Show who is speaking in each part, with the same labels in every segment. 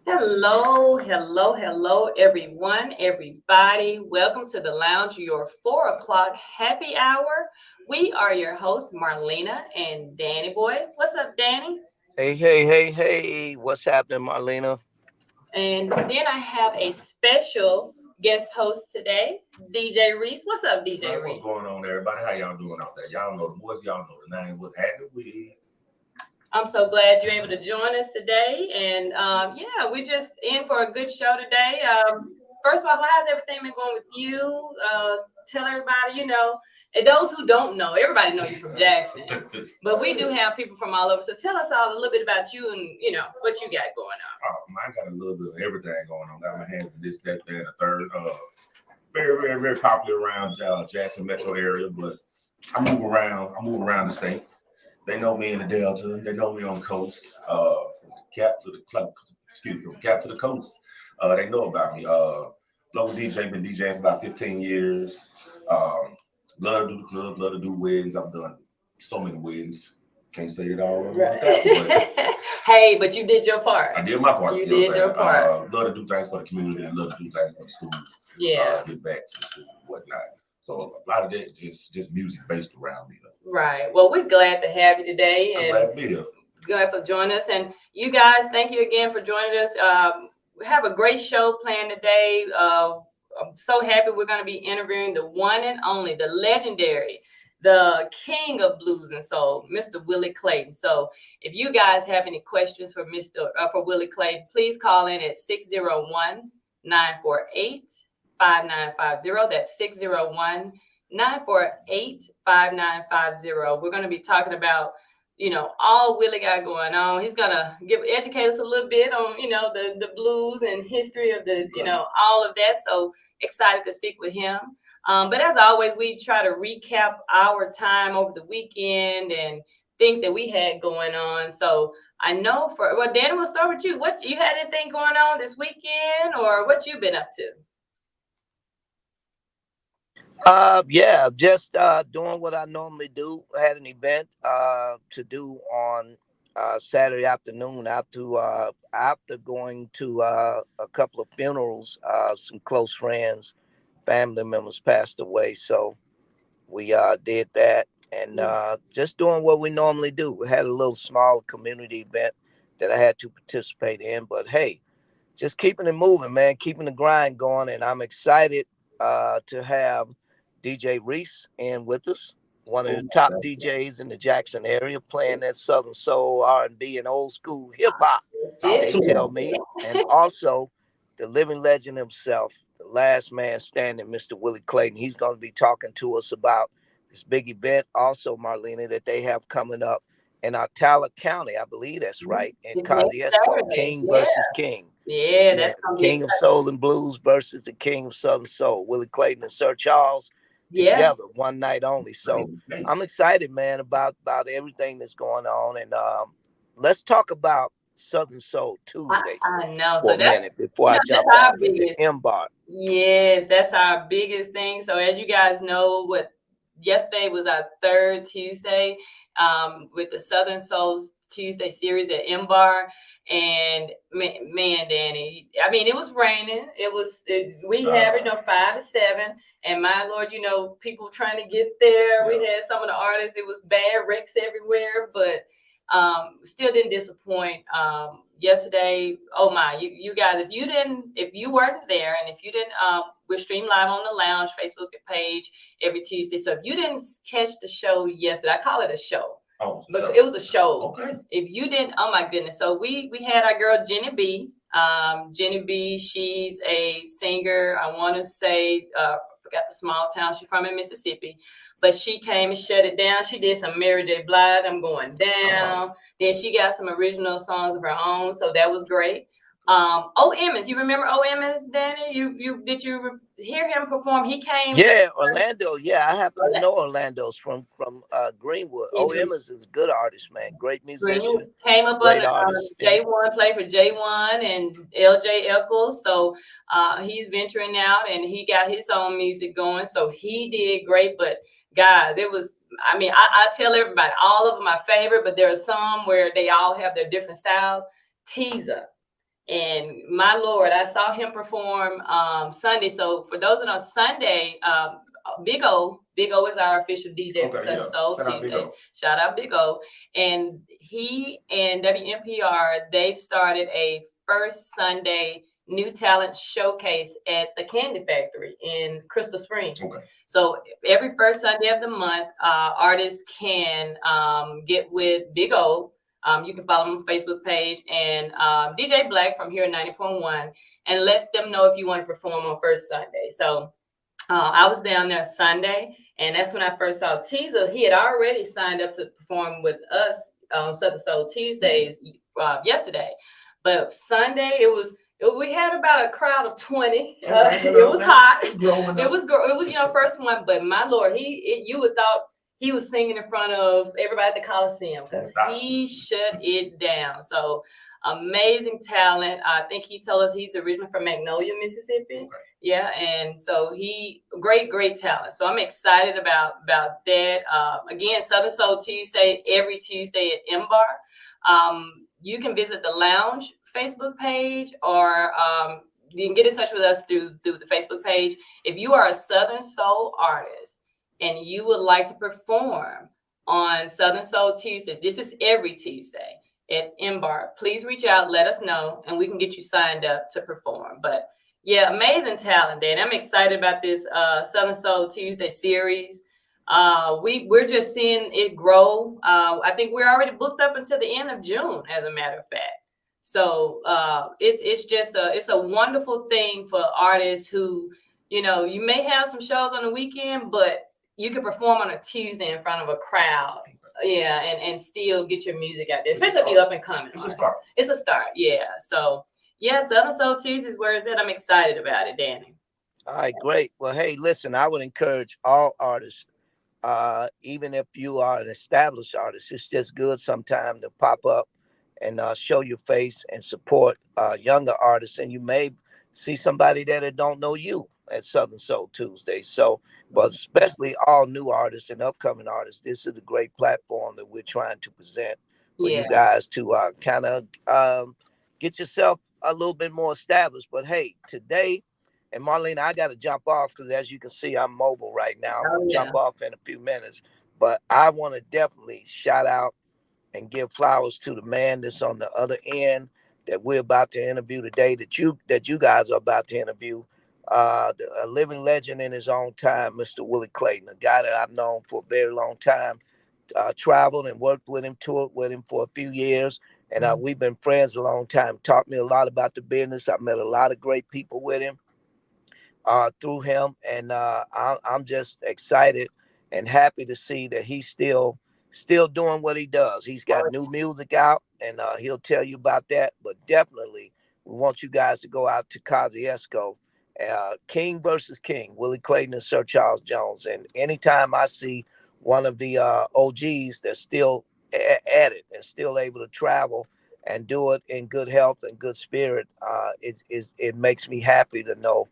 Speaker 1: Hello, hello, hello, everyone, everybody. Welcome to the lounge, your 4 o'clock happy hour. We are your hosts, Marlena and DannyBoy. What's up, Danny?
Speaker 2: Hey. What's happening, Marlena?
Speaker 1: And then I have a special guest host today, DJ Reese. What's up, DJ Reese?
Speaker 3: What's going on, everybody? How y'all doing out there? Y'all know the voice, y'all know the name. What's happening with?
Speaker 1: I'm so glad you're able to join us today. And yeah, we're just in for a good show today. First of all, how's everything been going with you? Tell everybody, and those who don't know, everybody know you from Jackson, but we do have people from all over. So tell us all a little bit about you and, what you got going on.
Speaker 3: Oh, I got a little bit of everything going on. Got my hands in this, that, and the third. Very, very, very popular around Jackson metro area, but I move around the state. They know me in the Delta. They know me on the coast. From the cap to the club, from the cap to the coast. They know about me. Local DJ, been DJing for about 15 years. Love to do the club, love to do weddings. I've done so many weddings. Can't say it all.
Speaker 1: Right.
Speaker 3: But
Speaker 1: hey, but you did your part.
Speaker 3: I did my part.
Speaker 1: You did your part.
Speaker 3: Love to do things for the community and love to do things for the schools.
Speaker 1: Yeah.
Speaker 3: Get back to the school and whatnot. So a lot of that is just music based around me.
Speaker 1: Right. Well, we're glad to have you today.
Speaker 3: I'm glad to be here.
Speaker 1: Glad for joining us. And you guys, thank you again for joining us. We have a great show planned today. I'm so happy we're going to be interviewing the one and only, the legendary, the king of blues and soul, Mr. Willie Clayton. So if you guys have any questions for for Willie Clayton, please call in at 601-948-5950. That's 601-948-5950. We're going to be talking about, all Willie got going on. He's going to educate us a little bit on, the blues and history of the, all of that. So excited to speak with him. But as always, we try to recap our time over the weekend and things that we had going on. So I know Danny, we'll start with you. What you had anything going on this weekend, or what you been up to?
Speaker 2: Yeah, just doing what I normally do. I had an event to do on Saturday afternoon after going to a couple of funerals. Some close friends, family members passed away, so we did that and just doing what we normally do. We had a little small community event that I had to participate in, but hey, just keeping it moving, man, keeping the grind going, and I'm excited to have DJ Reese in with us, one of the top DJs in the Jackson area, playing that Southern soul, R&B, and old school hip hop. They tell me, and also the living legend himself, the last man standing, Mr. Willie Clayton. He's going to be talking to us about this big event, also Marlena, that they have coming up in Ocala County. I believe that's right, in Kosciuszko, King versus King.
Speaker 1: Yeah, that's
Speaker 2: the King of Soul and Blues versus the King of Southern Soul, Willie Clayton and Sir Charles. Together, one night only. So I'm excited, man, about everything that's going on. And let's talk about Southern Soul Tuesdays.
Speaker 1: I know.
Speaker 2: For a minute before I jump off into M-Bar.
Speaker 1: Yes, that's our biggest thing. So as you guys know, yesterday was our third Tuesday with the Southern Souls Tuesday series at M-Bar. And man, Danny, I mean, it was raining. We have 5 to 7. And my Lord, people trying to get there. We had some of the artists. It was bad wrecks everywhere, but still didn't disappoint. Yesterday, oh my, you guys, if you weren't there, and if you didn't, we're streamed live on the Lounge Facebook page every Tuesday. So if you didn't catch the show yesterday, I call it a show. But it was a show. Okay. If you didn't, oh my goodness. So we had our girl Jenny B. Jenny B, she's a singer. I want to say, forgot the small town she's from in Mississippi. But she came and shut it down. She did some Mary J. Blige, I'm Going Down. Then she got some original songs of her own. So that was great. O. Emmons, you remember O. Emmons, Danny? Did you hear him perform? He came.
Speaker 2: Yeah, Orlando. Yeah, I happen to know Orlando's from Greenwood. O. Emmons is a good artist, man. Great musician.
Speaker 1: Greenwood came up on J1, played for J1 and LJ Eccles. So he's venturing out and he got his own music going. So he did great. But guys, it was, I mean, I tell everybody, all of them my favorite, but there are some where they all have their different styles. Teaser. And my Lord, I saw him perform Sunday. So for those that know, Sunday, Big O is our official DJ for Southern Soul Tuesday. Shout out Big O. And he and WMPR, they've started a first Sunday new talent showcase at the Candy Factory in Crystal Springs. Okay. So every first Sunday of the month, artists can get with Big O. You can follow him on Facebook page and DJ Black from here at 90.1 and let them know if you want to perform on first Sunday. So I was down there Sunday, and that's when I first saw Teaser. He had already signed up to perform with us on Southern Soul Tuesdays yesterday. But Sunday, we had about a crowd of 20. It was hot. It was first one, but my Lord, you would thought he was singing in front of everybody at the Coliseum because he shut it down. So amazing talent. I think he told us he's originally from Magnolia, Mississippi. Okay. Yeah, and so great talent. So I'm excited about that. Again, Southern Soul Tuesday, every Tuesday at M-Bar. You can visit the Lounge Facebook page, or you can get in touch with us through the Facebook page. If you are a Southern Soul artist and you would like to perform on Southern Soul Tuesdays, this is every Tuesday at M-Bar, please reach out, let us know, and we can get you signed up to perform. But yeah, amazing talent, Dan. I'm excited about this Southern Soul Tuesday series. We're just seeing it grow. I think we're already booked up until the end of June, as a matter of fact. So it's a wonderful thing for artists who, you may have some shows on the weekend, but you can perform on a Tuesday in front of a crowd. Yeah, and still get your music out there, especially if you're up and coming. It's a start. It's a start, yeah. So, yeah, Southern Soul Tuesdays, where is it? I'm excited about it, Danny.
Speaker 2: All right, great. Well, hey, listen, I would encourage all artists, even if you are an established artist, it's just good sometime to pop up and show your face and support younger artists. And you may see somebody that don't know you at Southern Soul Tuesday. So, but especially all new artists and upcoming artists, this is a great platform that we're trying to present for you guys to kind of get yourself a little bit more established. But hey, today, and Marlena, I got to jump off because as you can see, I'm mobile right now. I'm going to jump off in a few minutes. But I want to definitely shout out and give flowers to the man that's on the other end that we're about to interview today, that you guys are about to interview. A living legend in his own time, Mr. Willie Clayton, a guy that I've known for a very long time, traveled and worked with him, toured with him for a few years. And we've been friends a long time, taught me a lot about the business. I met a lot of great people with him through him. And I'm just excited and happy to see that he's still doing what he does. He's got new music out, and he'll tell you about that. But definitely, we want you guys to go out to Kosciuszko, King versus King, Willie Clayton and Sir Charles Jones. And anytime I see one of the OGs that's still at it and still able to travel and do it in good health and good spirit, it makes me happy to know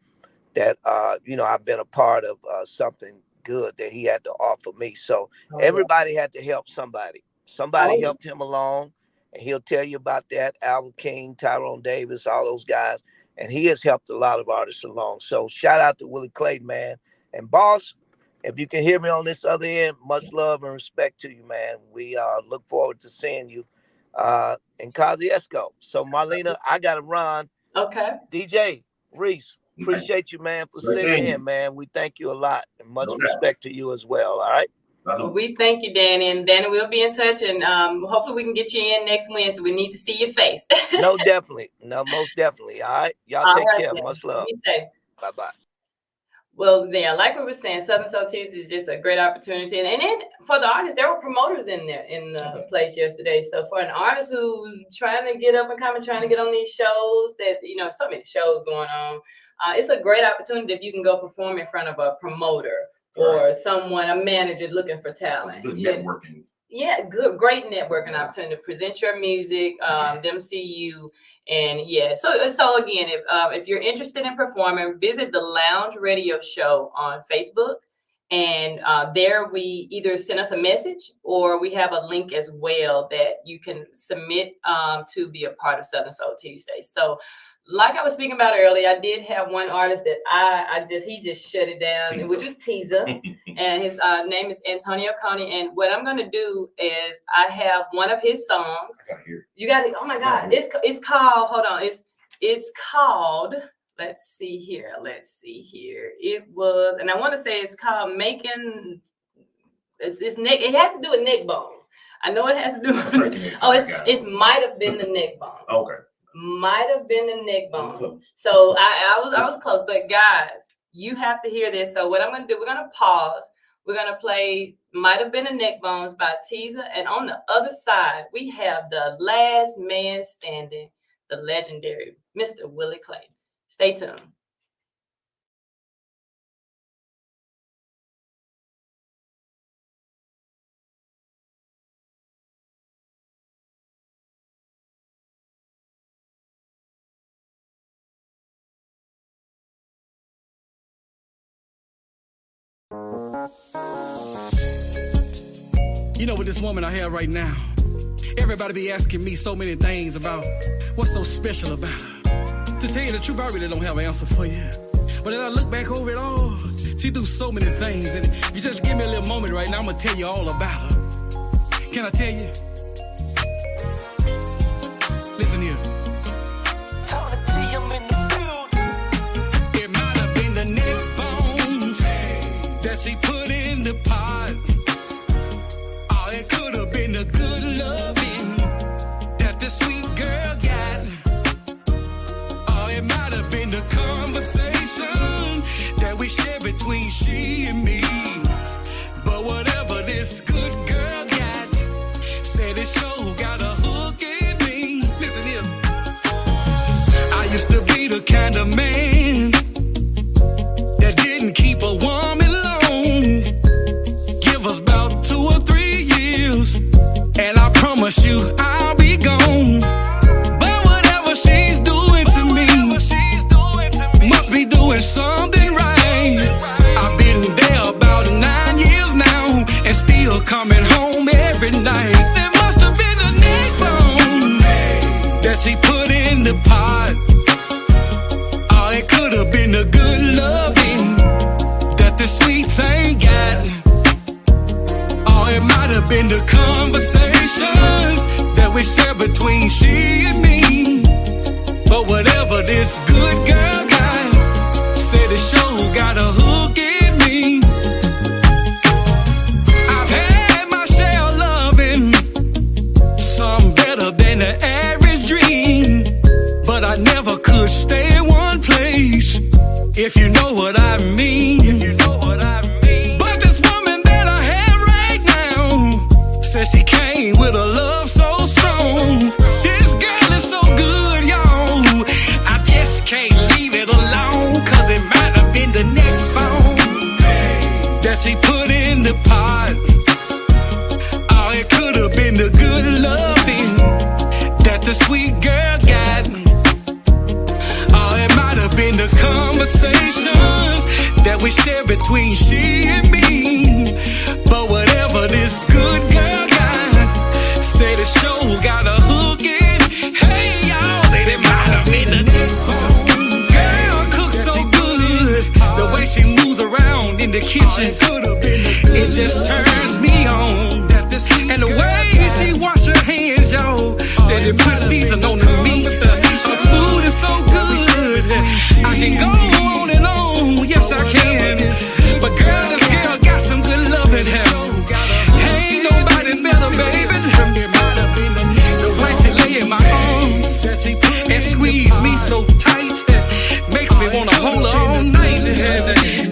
Speaker 2: that I've been a part of something good that he had to offer me. So everybody had to help somebody. Somebody helped him along, and he'll tell you about that. Albert King, Tyrone Davis, all those guys. And he has helped a lot of artists along. So shout out to Willie Clayton, man. And boss, if you can hear me on this other end, much love and respect to you, man. We look forward to seeing you in Kosciuszko. So Marlena, I got to run.
Speaker 1: Okay.
Speaker 2: DJ, Reese, appreciate you, man, for sitting in, man. We thank you a lot, and much respect to you as well. All right.
Speaker 1: Well, we thank you, Danny, and Danny, we'll be in touch, and hopefully we can get you in next Wednesday. We need to see your face.
Speaker 2: No, definitely. No, most definitely. All right. Y'all take care. Then. Much love. Bye-bye.
Speaker 1: Well, yeah, like we were saying, Southern Soul Tuesday is just a great opportunity. And then for the artists, there were promoters in there in the place yesterday. So for an artist who's trying to get up and coming, trying to get on these shows that, so many shows going on, it's a great opportunity if you can go perform in front of a promoter or someone, a manager looking for talent.
Speaker 3: Good networking.
Speaker 1: Yeah, great networking opportunity to present your music, them see you. And so again, if you're interested in performing, visit the Lounge Radio Show on Facebook And there we either send us a message or we have a link as well that you can submit to be a part of Southern Soul Tuesday. So like I was speaking about earlier, I did have one artist that he just shut it down, which was Teaser. And his name is Antonio Coney. And what I'm going to do is I have one of his songs.
Speaker 3: I gotta hear it.
Speaker 1: You got it. Oh my God. It's called, hold on. It's called, let's see here. It was, and I want to say it's called Making, it's neck. It has to do with neck bone. I know it has to do with, it might have been the neck bone.
Speaker 3: Okay.
Speaker 1: Might have been the neck bone. So I was close, but guys, you have to hear this. So what I'm gonna do, we're gonna pause. We're gonna play Might Have Been the Neck Bones by Teaser, and on the other side we have the last man standing, the legendary Mr. Willie Clayton. Stay tuned.
Speaker 4: You know, with this woman I have right now, everybody be asking me so many things about what's so special about her. To tell you the truth, I really don't have an answer for you. But as I look back over it all, she do so many things. And if you just give me a little moment right now, I'm going to tell you all about her. Can I tell you? Listen here. It might have been the neck bones that she put in the pot. Or it could have been the good loving that the sweet girl got. Or it might have been the conversation that we shared between she and me. But whatever this good girl got, said it sure got a hook in me. Listen here. I used to be the kind of man that didn't keep a woman long. Give us about 2 or 3 years, and I promise you I'll be gone. But whatever she's doing to me must be doing something right. I've been there about 9 years now, and still coming home every night. It must have been the neck bone that she put in the pot. Or it could have been the good loving that the sweet thing got. Or it might have been the conversations that we shared between she and me. But whatever this good girl got, said it sure got a hook in me. I've had my share of loving, some better than the average dream. But I never could stay in one place, if you know what I mean. But this woman that I have right now says she came with a love so strong. This girl is so good, y'all, I just can't leave it alone. Cause it might have been the neck bone that she put in the pot. Or it could have been the good loving that the sweet girl got. Or it might have been the conversations that we shared between she and me. But whatever this good girl got, said it sure got a hook in. Hey y'all, said it might have been the neck bone. Girl cooks so good, the way she moves around in the kitchen, it just turns me on. And the way she wash her hands, y'all, that it put season on the meat. Her food is so good, I can go on and on, yes I can. But girl, this girl got some good loving here. Ain't nobody better, baby. The way she lay in my arms and squeeze me so tight, makes me wanna hold her all night.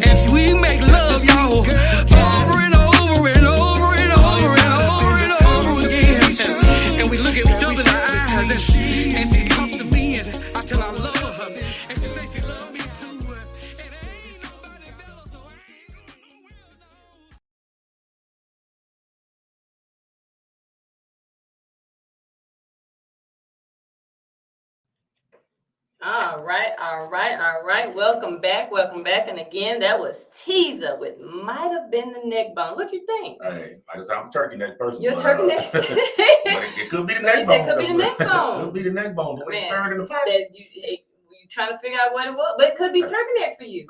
Speaker 4: And we make love, y'all, over and over and over and over and over and over again. And we look at each other in the eyes, and she talks to me, and I tell her I love her, and she says she loves me too. And ain't nobody better, so I ain't
Speaker 1: All right, all right, all right. Welcome back, welcome back. And again, that was Teaser with Might Have Been the Neck Bone. What you think?
Speaker 3: Hey, like I said, I'm a turkey neck person.
Speaker 1: You're a turkey neck.
Speaker 3: But it could be the neck bone.
Speaker 1: It could be the neck bone.
Speaker 3: Could be the neck bone. The way it's stirred in the pot.
Speaker 1: That you trying to figure out what it was, but it could be turkey neck for you.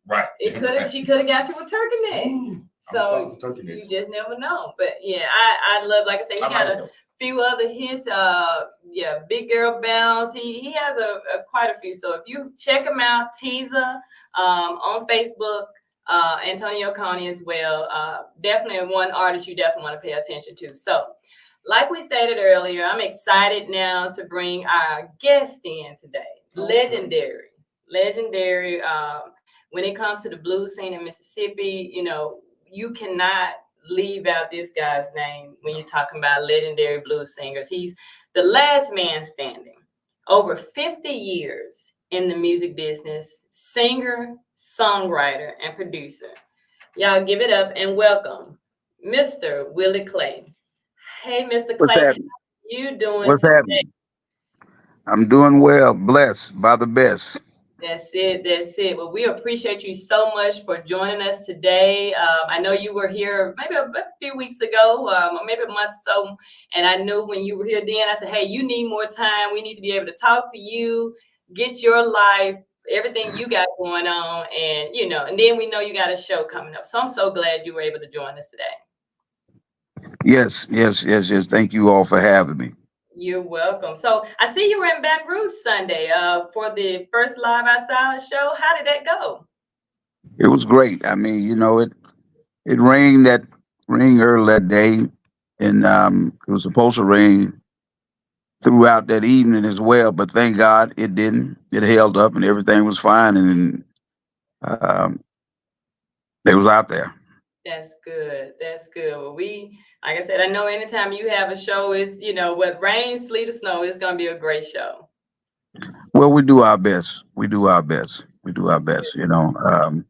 Speaker 3: Right.
Speaker 1: It could have. She could have got you a turkey neck. So
Speaker 3: turkey neck.
Speaker 1: You just never know. But yeah, I love. Like I said, he got a few other hits. Big Girl Bounce. He has a quite a few. So if you check him out, Teaser on Facebook, Antonio Coney as well. Definitely one artist you definitely want to pay attention to. So, like we stated earlier, I'm excited now to bring our guest in today. Legendary. When it comes to the blues scene in Mississippi, you know, you cannot leave out this guy's name when you're talking about legendary blues singers. He's the last man standing. Over 50 years in the music business, singer, songwriter, and producer. Y'all give it up and welcome Mr. Willie Clayton. Hey, Mr. Clayton, how you doing?
Speaker 5: What's happening? I'm doing well, blessed by the best.
Speaker 1: That's it. Well, we appreciate you so much for joining us today. I know you were here maybe a few weeks ago, or maybe a month or so. And I knew when you were here then, I said, hey, you need more time. We need to be able to talk to you, get your life, everything you got going on. And, you know, and then we know you got a show coming up. So I'm so glad you were able to join us today.
Speaker 5: Yes. Thank you all for having me.
Speaker 1: You're welcome. So I see you were in Baton Rouge Sunday for the first Live Outside show. How did that go?
Speaker 5: It was great. I mean, you know, it rained early that day, and it was supposed to rain throughout that evening as well. But thank God it didn't. It held up, and everything was fine. And they was out there.
Speaker 1: That's good. Well, like I said, I know anytime you have a show, it's, you know, whether rain, sleet, or snow, it's going to be a great show.
Speaker 5: Well, we do our best. You know,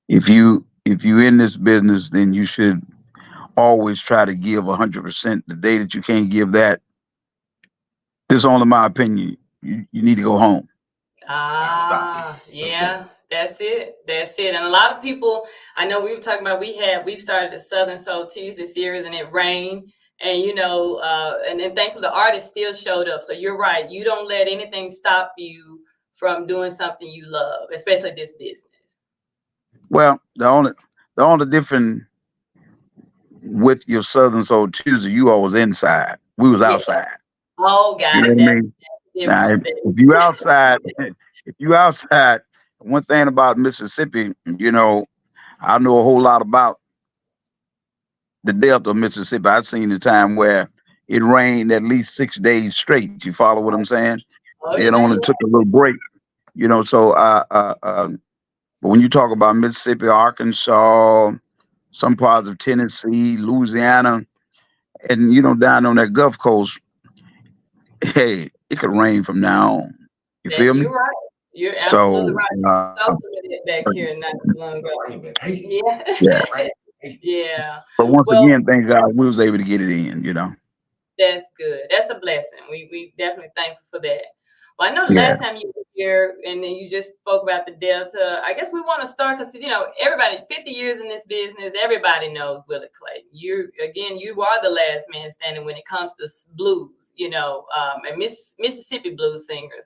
Speaker 5: if you in this business, then you should always try to give 100%. The day that you can't give that, this is only my opinion. You need to go home.
Speaker 1: Yeah. That's it. And a lot of people, I know we were talking about, we've started the Southern Soul Tuesday series, and it rained, and, you know, and then thankfully the artist still showed up. So you're right. You don't let anything stop you from doing something you love, especially this business.
Speaker 5: Well, the only difference with your Southern Soul Tuesday, you all was inside. We was outside.
Speaker 1: Oh, got
Speaker 5: you
Speaker 1: it.
Speaker 5: Know what I mean? Now, if you outside, one thing about Mississippi, you know, I know a whole lot about the Delta of Mississippi. I've seen the time where it rained at least 6 days straight. You follow what I'm saying? It only took a little break, you know. So, but when you talk about Mississippi, Arkansas, some parts of Tennessee, Louisiana, and, you know, down on that Gulf Coast, hey, it could rain from now on. You feel me?
Speaker 1: You're right. You're absolutely right. Back here not too long ago. Yeah.
Speaker 5: But once again, thank God we was able to get it in, you know.
Speaker 1: That's good. That's a blessing. We definitely thankful for that. Well, I know the last time you were here and then you just spoke about the Delta. I guess we want to start because, you know, everybody, 50 years in this business, everybody knows Willie Clayton. You are the last man standing when it comes to blues, you know, and Mississippi blues singers.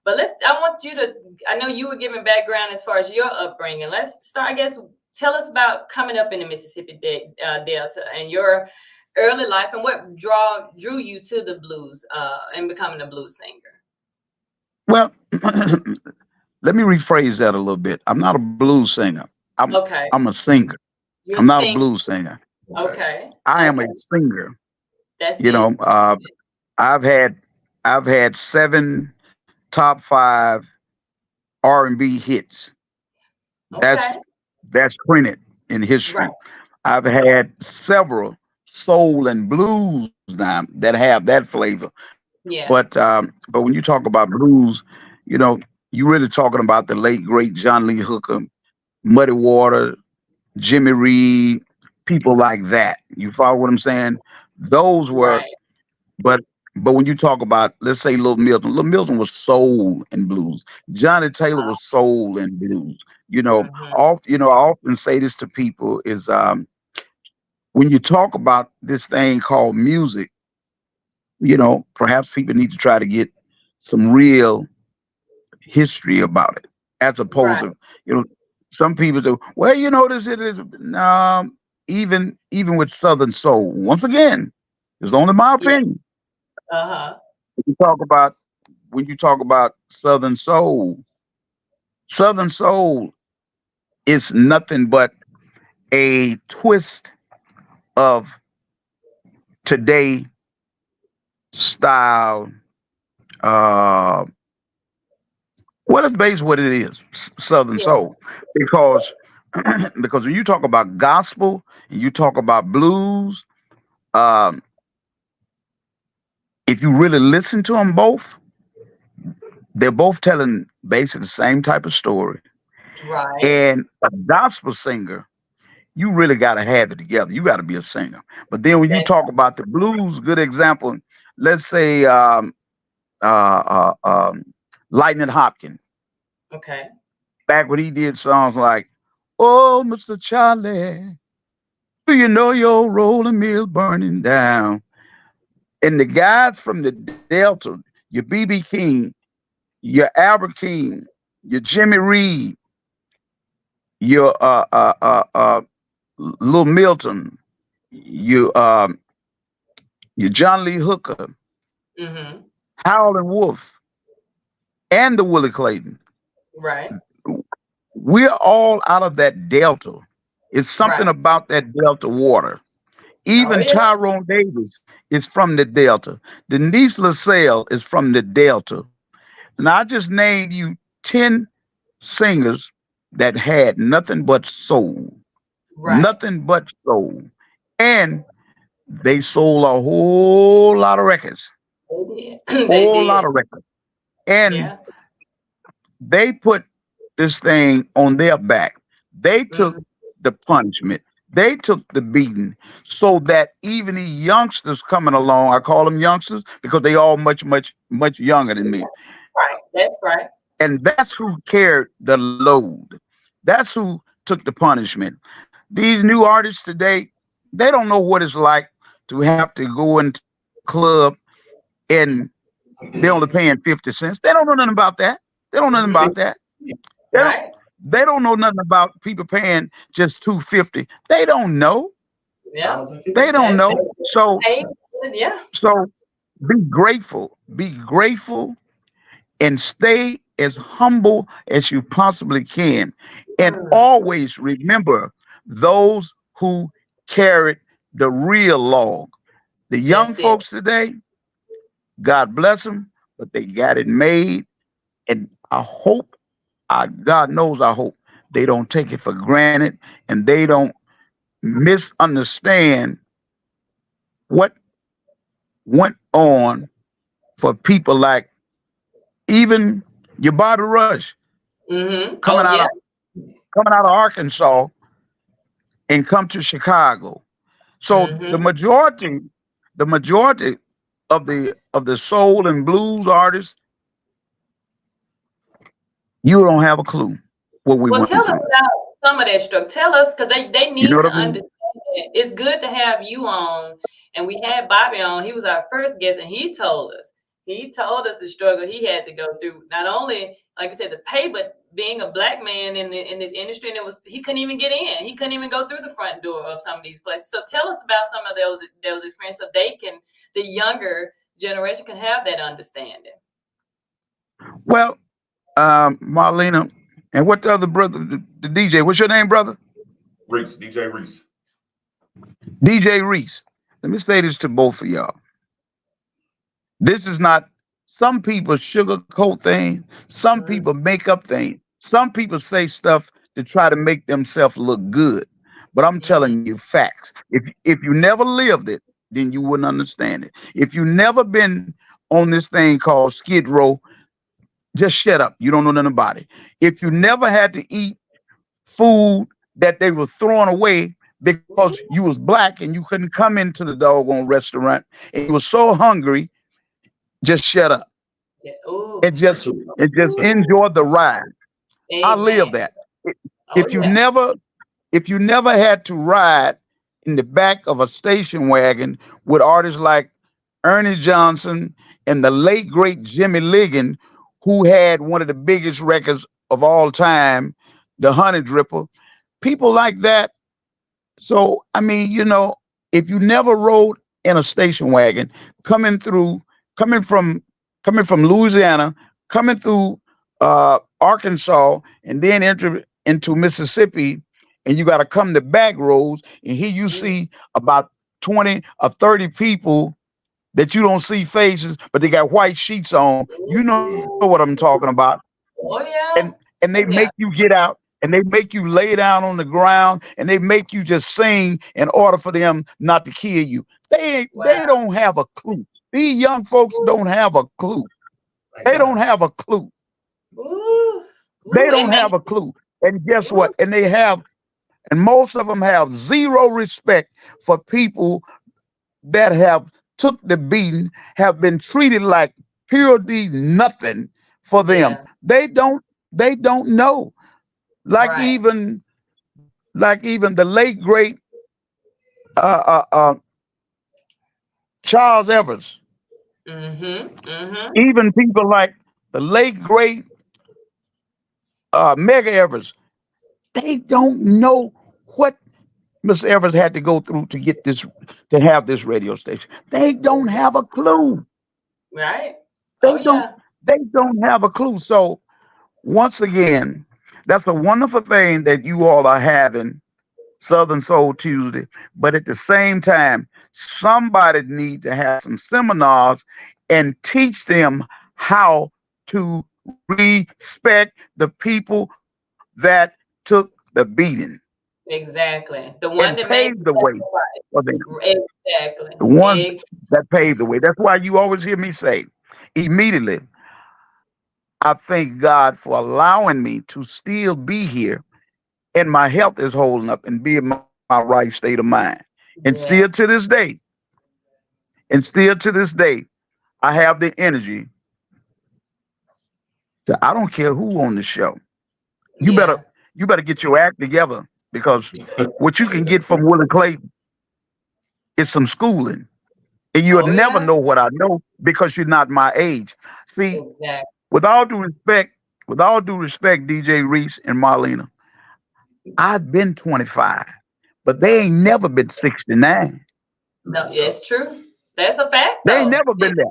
Speaker 1: But I know you were giving background as far as your upbringing. Let's start, I guess, tell us about coming up in the Mississippi Delta and your early life and what drew you to the blues and becoming a blues singer.
Speaker 5: Well, let me rephrase that a little bit. I'm not a blues singer. I'm a singer. I'm not a blues singer.
Speaker 1: Okay.
Speaker 5: I am a singer.
Speaker 1: That's
Speaker 5: you know, I've had 7 top 5 R&B hits.
Speaker 1: Okay.
Speaker 5: That's printed in history. Right. I've had several soul and blues now that have that flavor.
Speaker 1: Yeah.
Speaker 5: But when you talk about blues, you know, you're really talking about the late great John Lee Hooker, Muddy Water, Jimmy Reed, people like that. You follow what I'm saying? Those were, but But when you talk about, let's say, Little Milton was soul and blues. Johnny Taylor was soul and blues.
Speaker 1: Mm-hmm.
Speaker 5: I often say this to people is when you talk about this thing called music, perhaps people need to try to get some real history about it, as opposed
Speaker 1: Right.
Speaker 5: to, some people say, well, this it is. No, even with Southern soul, once again, it's only my
Speaker 1: Yeah.
Speaker 5: opinion.
Speaker 1: Uh-huh.
Speaker 5: When you talk about Southern soul is nothing but a twist of today style. Uh, well, it's based what it is, Southern
Speaker 1: Yeah.
Speaker 5: soul, because because when you talk about gospel and you talk about blues, um, if you really listen to them both, they're both telling basically the same type of story.
Speaker 1: Right.
Speaker 5: And a gospel singer, you really got to have it together. You got to be a singer. But then when you
Speaker 1: That's
Speaker 5: talk about the blues, good example, let's say uh, Lightning Hopkins,
Speaker 1: okay.
Speaker 5: back when he did songs like, "Oh, Mr. Charlie, do you know your rolling mill burning down?" And the guys from the Delta, your BB King, your Albert King, your Jimmy Reed, your Little Milton, you your John Lee Hooker,
Speaker 1: Mm-hmm.
Speaker 5: Howlin' Wolf, and the Willie Clayton.
Speaker 1: Right.
Speaker 5: We're all out of that Delta. It's something
Speaker 1: Right.
Speaker 5: about that Delta water.
Speaker 1: Oh
Speaker 5: Even
Speaker 1: yeah.
Speaker 5: Tyrone Davis is from the Delta. Denise LaSalle is from the Delta. Now I just named you 10 singers that had nothing but soul.
Speaker 1: Right.
Speaker 5: Nothing but soul. And they sold a whole lot of records.
Speaker 1: They did. They
Speaker 5: Whole lot
Speaker 1: did.
Speaker 5: of records. And
Speaker 1: Yeah.
Speaker 5: they put this thing on their back. They took
Speaker 1: Mm-hmm.
Speaker 5: the punishment. They took the beating so that even the youngsters coming along, I call them youngsters because they all much, much, much younger than me.
Speaker 1: Right. That's right.
Speaker 5: And that's who carried the load. That's who took the punishment. These new artists today, they don't know what it's like to have to go into a club and they're only paying 50 cents. They don't know nothing about that. They don't know nothing
Speaker 1: Mm-hmm.
Speaker 5: about that. They don't,
Speaker 1: Right.
Speaker 5: they don't know nothing about people paying just 250. They don't know.
Speaker 1: Yeah.
Speaker 5: They don't
Speaker 1: That's
Speaker 5: know. So
Speaker 1: hey, yeah.
Speaker 5: so be grateful. Be grateful and stay as humble as you possibly can. And
Speaker 1: Mm,
Speaker 5: always remember those who carried the real log. The young
Speaker 1: that's it.
Speaker 5: folks today, God bless them, but they got it made. And I hope, God knows, I hope they don't take it for granted and they don't misunderstand what went on for people like even your Bobby Rush
Speaker 1: Mm-hmm.
Speaker 5: coming
Speaker 1: Oh
Speaker 5: out
Speaker 1: yeah.
Speaker 5: of coming out of Arkansas and come to Chicago. So
Speaker 1: Mm-hmm.
Speaker 5: the majority of the soul and blues artists, you don't have a clue what we
Speaker 1: Well, tell
Speaker 5: went
Speaker 1: us
Speaker 5: through.
Speaker 1: about some of that struggle. Tell us because they
Speaker 5: You know
Speaker 1: need
Speaker 5: what
Speaker 1: to
Speaker 5: I mean?
Speaker 1: understand it. It's good to have you on, and we had Bobby on. He was our first guest, and he told us. He told us the struggle he had to go through. Not only, like I said, the pay, but being a black man in this industry, and he couldn't even get in. He couldn't even go through the front door of some of these places. So tell us about some of those experiences, so the younger generation can have that understanding.
Speaker 5: Well, Marlena, and what the other brother, the DJ, what's your name, brother?
Speaker 3: Reese, DJ Reese.
Speaker 5: DJ Reese. Let me say this to both of y'all. This is not, some people sugarcoat things, some
Speaker 1: Mhm.
Speaker 5: people make up things, some people say stuff to try to make themselves look good. But I'm
Speaker 1: Mhm.
Speaker 5: telling you facts. If you never lived it, then you wouldn't understand it. If you never been on this thing called Skid Row, just shut up. You don't know nothing about it. If you never had to eat food that they were throwing away because you was black and you couldn't come into the doggone restaurant and you were so hungry just shut up
Speaker 1: Yeah. Ooh.
Speaker 5: and just
Speaker 1: Ooh.
Speaker 5: enjoy the ride. I live
Speaker 1: Amen.
Speaker 5: that.
Speaker 1: Oh
Speaker 5: If you
Speaker 1: yeah.
Speaker 5: never had to ride in the back of a station wagon with artists like Ernie Johnson and the late great Jimmy Ligon, who had one of the biggest records of all time, the Honey Dripper, people like that. So I mean, if you never rode in a station wagon, coming through, coming from Louisiana, coming through Arkansas, and then enter into Mississippi, and you got to come the back roads, and here you
Speaker 1: Mm.
Speaker 5: see about 20 or 30 people that you don't see faces, but they got white sheets on. You know what I'm talking about.
Speaker 1: Oh
Speaker 5: And
Speaker 1: yeah.
Speaker 5: they
Speaker 1: Oh
Speaker 5: make
Speaker 1: yeah.
Speaker 5: you get out, and they make you lay down on the ground, and they make you just sing in order for them not to kill you. They
Speaker 1: Wow.
Speaker 5: don't have a clue. These young folks don't have a clue.
Speaker 3: My
Speaker 5: They don't
Speaker 3: God.
Speaker 5: have a clue.
Speaker 1: Ooh.
Speaker 5: They
Speaker 1: Ooh. It
Speaker 5: don't
Speaker 1: makes
Speaker 5: have a clue. And guess
Speaker 1: ooh.
Speaker 5: what? And most of them have zero respect for people that have took the beating, have been treated like pure D nothing for them.
Speaker 1: Yeah.
Speaker 5: They don't know. Like
Speaker 1: Right.
Speaker 5: even the late great uh, uh, uh, Charles Evers,
Speaker 1: Mm-hmm. Mm-hmm.
Speaker 5: even people like the late great Mega Evers, they don't know what Mr. Evers had to go through to get this, to have this radio station. They don't have a clue.
Speaker 1: Right.
Speaker 5: They
Speaker 1: Oh
Speaker 5: don't.
Speaker 1: yeah.
Speaker 5: They don't have a clue. So once again, that's a wonderful thing that you all are having Southern Soul Tuesday. But at the same time, somebody need to have some seminars and teach them how to respect the people that took the beating
Speaker 1: Exactly. The one
Speaker 5: and
Speaker 1: that made
Speaker 5: paved the way for them.
Speaker 1: exactly.
Speaker 5: The ones that paved the way. That's why you always hear me say, immediately, I thank God for allowing me to still be here and my health is holding up and be in my right state of mind. And still
Speaker 1: Yeah.
Speaker 5: to this day, I have the energy to, I don't care who on the show. You better
Speaker 1: Yeah.
Speaker 5: get your act together, because what you can get from Willie Clayton is some schooling. And you'll
Speaker 1: Oh
Speaker 5: never
Speaker 1: yeah.
Speaker 5: know what I know because you're not my age. See,
Speaker 1: Exactly.
Speaker 5: with all due respect, DJ Reese and Marlena, I've been 25, but they ain't never been 69.
Speaker 1: No, it's true. That's a fact
Speaker 5: They ain't
Speaker 1: though.
Speaker 5: never been there.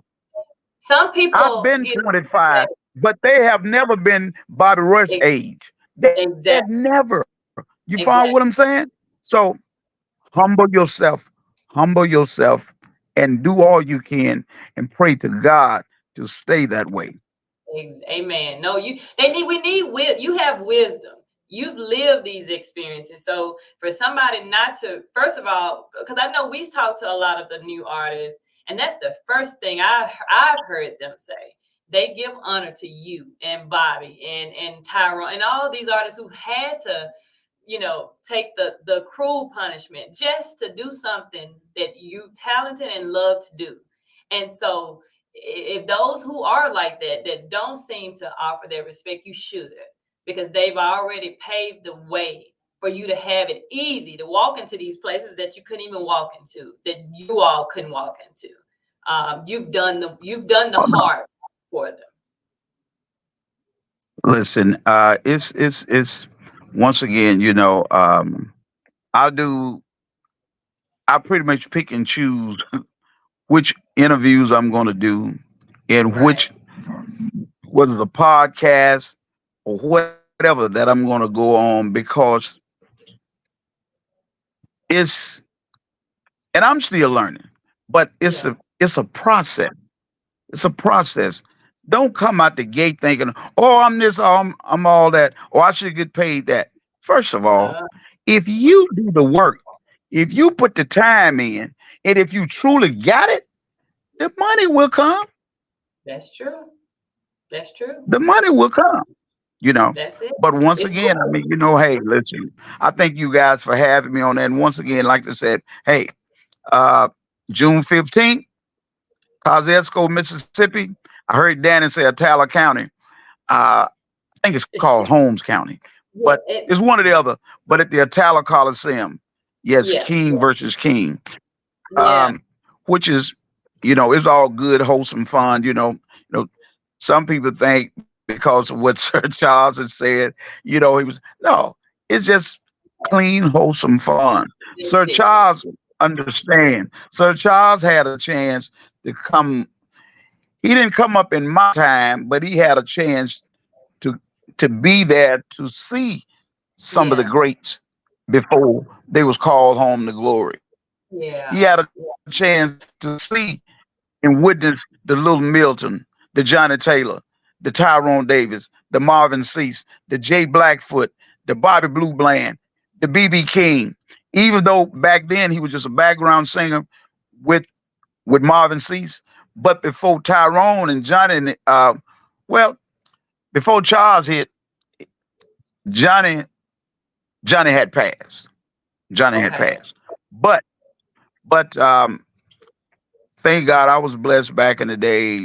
Speaker 1: Some
Speaker 5: I've
Speaker 1: people
Speaker 5: been
Speaker 1: get
Speaker 5: 25, but they have never been Bobby Rush age. They have
Speaker 1: exactly.
Speaker 5: never. You follow what I'm
Speaker 1: Exactly.
Speaker 5: saying? So humble yourself, and do all you can and pray to God to stay that way.
Speaker 1: Amen. No, we need you have wisdom. You've lived these experiences. So for somebody not to, first of all, because I know we talk to a lot of the new artists, and that's the first thing I've heard them say. They give honor to you and Bobby and Tyrone and all these artists who had to, take the cruel punishment just to do something that you talented and love to do. And so if those who are like that don't seem to offer their respect, you should, because they've already paved the way for you to have it easy to walk into these places that you couldn't even walk into, that you all couldn't walk into. You've done the hard for them.
Speaker 5: Listen, it's once again, I do. I pretty much pick and choose which interviews I'm going to do, and
Speaker 1: Right.
Speaker 5: whether it's a podcast or whatever that I'm going to go on, because it's, and I'm still learning, but
Speaker 1: Yeah.
Speaker 5: it's a process. It's a process. Don't come out the gate thinking, "Oh, I'm this, or I'm all that, or I should get paid that." First of all,
Speaker 1: No,
Speaker 5: if you do the work, if you put the time in, and if you truly got it, the money will come.
Speaker 1: that's true. That's true.
Speaker 5: The money will come. You know.
Speaker 1: That's it.
Speaker 5: But once
Speaker 1: It's
Speaker 5: again, I
Speaker 1: cool.
Speaker 5: mean, hey, listen, I thank you guys for having me on that. And once again, like I said, hey, uh, June 15th, Kosciuszko, Mississippi. I heard Danny say Atala County. I think it's called Holmes County,
Speaker 1: Yeah,
Speaker 5: but it's one or the other. But at the Atala Coliseum, yes,
Speaker 1: yeah,
Speaker 5: King versus King,
Speaker 1: yeah,
Speaker 5: which is, it's all good, wholesome fun. Some people think because of what Sir Charles has said, he was no. It's just clean, wholesome fun. Sir Charles understand. Sir Charles had a chance to come. He didn't come up in my time, but he had a chance to to be there to see some of the
Speaker 1: yeah,
Speaker 5: greats before they was called home to glory. He
Speaker 1: yeah.
Speaker 5: had a chance to see and witness the Little Milton, the Johnny Taylor, the Tyrone Davis, the Marvin Cease, the Jay Blackfoot, the Bobby Blue Bland, the BB King. Even though back then he was just a background singer with Marvin Cease, but before Tyrone and Johnny, well, before Charles hit, Johnny Johnny had passed. Johnny had
Speaker 1: Okay.
Speaker 5: passed, but but thank God I was blessed back in the day.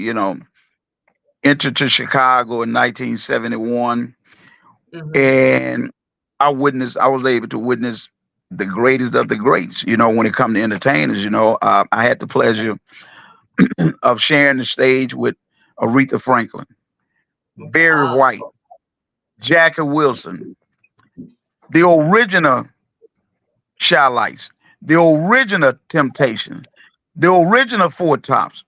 Speaker 5: Entered to Chicago in 1971,
Speaker 1: Hmm.
Speaker 5: and I was able to witness the greatest of the greats. When it come to entertainers, I had the pleasure of sharing the stage with Aretha Franklin,
Speaker 1: Okay.
Speaker 5: Barry White, Jackie Wilson, the original Shy Lights, the original Temptation, the original Four Tops,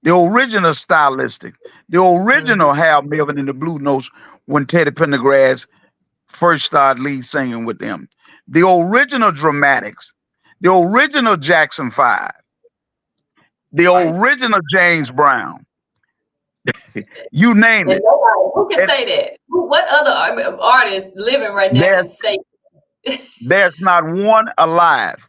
Speaker 5: the original Stylistic, the
Speaker 1: Hmm.
Speaker 5: original Hal Melvin and the Blue Notes when Teddy Pendergrass first started lead singing with them, the original Dramatics, the original Jackson 5, the
Speaker 1: Right.
Speaker 5: original James Brown, you name
Speaker 1: And
Speaker 5: it.
Speaker 1: nobody who can
Speaker 5: And
Speaker 1: say that. What other artist living right now
Speaker 5: there's
Speaker 1: can say
Speaker 5: there's not one alive.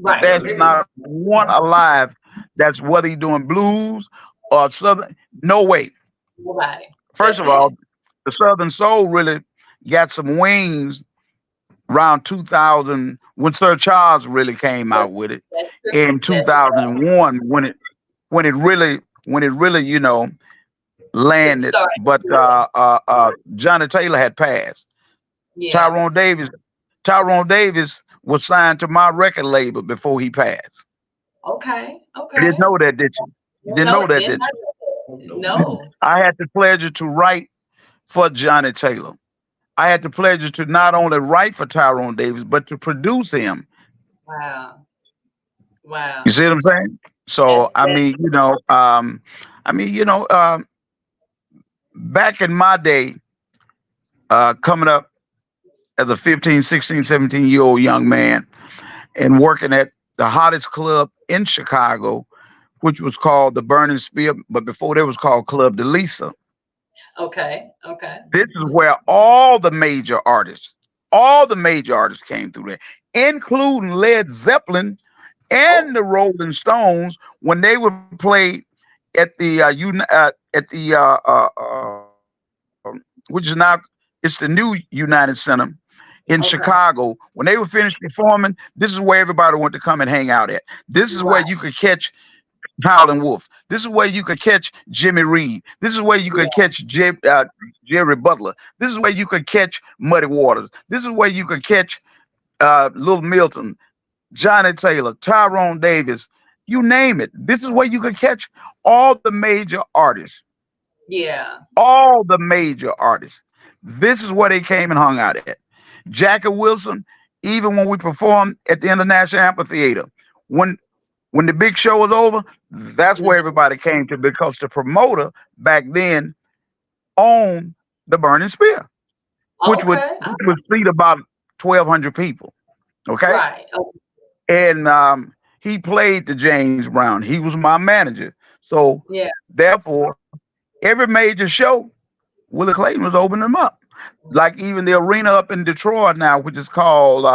Speaker 1: right?
Speaker 3: Yeah,
Speaker 5: There's
Speaker 3: legend.
Speaker 5: not one alive that's whether you're doing blues or southern. No way.
Speaker 1: Nobody.
Speaker 5: First
Speaker 1: That's
Speaker 5: of all,
Speaker 1: it.
Speaker 5: the Southern Soul really got some wings around 2000 when Sir Charles really came
Speaker 1: That's,
Speaker 5: out with it
Speaker 1: that's
Speaker 5: in
Speaker 1: true. That's
Speaker 5: 2001 when it really
Speaker 1: to
Speaker 5: landed.
Speaker 1: start.
Speaker 5: But Johnny Taylor had passed.
Speaker 1: Yeah.
Speaker 5: Tyrone Davis Tyrone Davis was signed to my record label before he passed.
Speaker 1: Okay.
Speaker 5: You didn't
Speaker 1: Okay.
Speaker 5: know that, did you? You didn't know
Speaker 1: No,
Speaker 5: that,
Speaker 1: didn't
Speaker 5: did you?
Speaker 1: I?
Speaker 3: Nope.
Speaker 1: No.
Speaker 5: I had the pleasure to write for Johnny Taylor. I had the pleasure to not only write for Tyrone Davis, but to produce him.
Speaker 1: Wow.
Speaker 5: You
Speaker 1: Wow.
Speaker 5: see what I'm saying? So
Speaker 1: That's that.
Speaker 5: I mean, back in my day, coming up as a 15, 16, 17-year-old young man and working at the hottest club in Chicago, which was called the Burning Spear, but before that was called Club de Lisa.
Speaker 1: Okay. Okay.
Speaker 5: This is where all the major artists came through there, including Led Zeppelin and
Speaker 1: Oh.
Speaker 5: the Rolling Stones when they would play at the which is now it's the new United Center in
Speaker 1: Okay.
Speaker 5: Chicago. When they were finished performing, this is where everybody wanted to come and hang out at. This is where
Speaker 1: Right.
Speaker 5: you could catch Howlin' Wolf. This is where you could catch Jimmy Reed. This is where you
Speaker 1: Yeah.
Speaker 5: could catch Jerry Butler. This is where you could catch Muddy Waters. This is where you could catch Little Milton, Johnny Taylor, Tyrone Davis, you name it. This is where you could catch all the major artists.
Speaker 1: Yeah.
Speaker 5: All the major artists. This is where they came and hung out at. Jackie Wilson, even when we performed at the International Amphitheater, when when the big show was over, that's where everybody came to because the promoter back then owned the Burning Spear, which would
Speaker 1: Okay.
Speaker 5: which would seat about 1,200 people. Okay,
Speaker 1: Right. Oh,
Speaker 5: and he played to James Brown. He was my manager, so
Speaker 1: yeah.
Speaker 5: therefore every major show, Willie Clayton was opening them up. Like even the arena up in Detroit now, which is called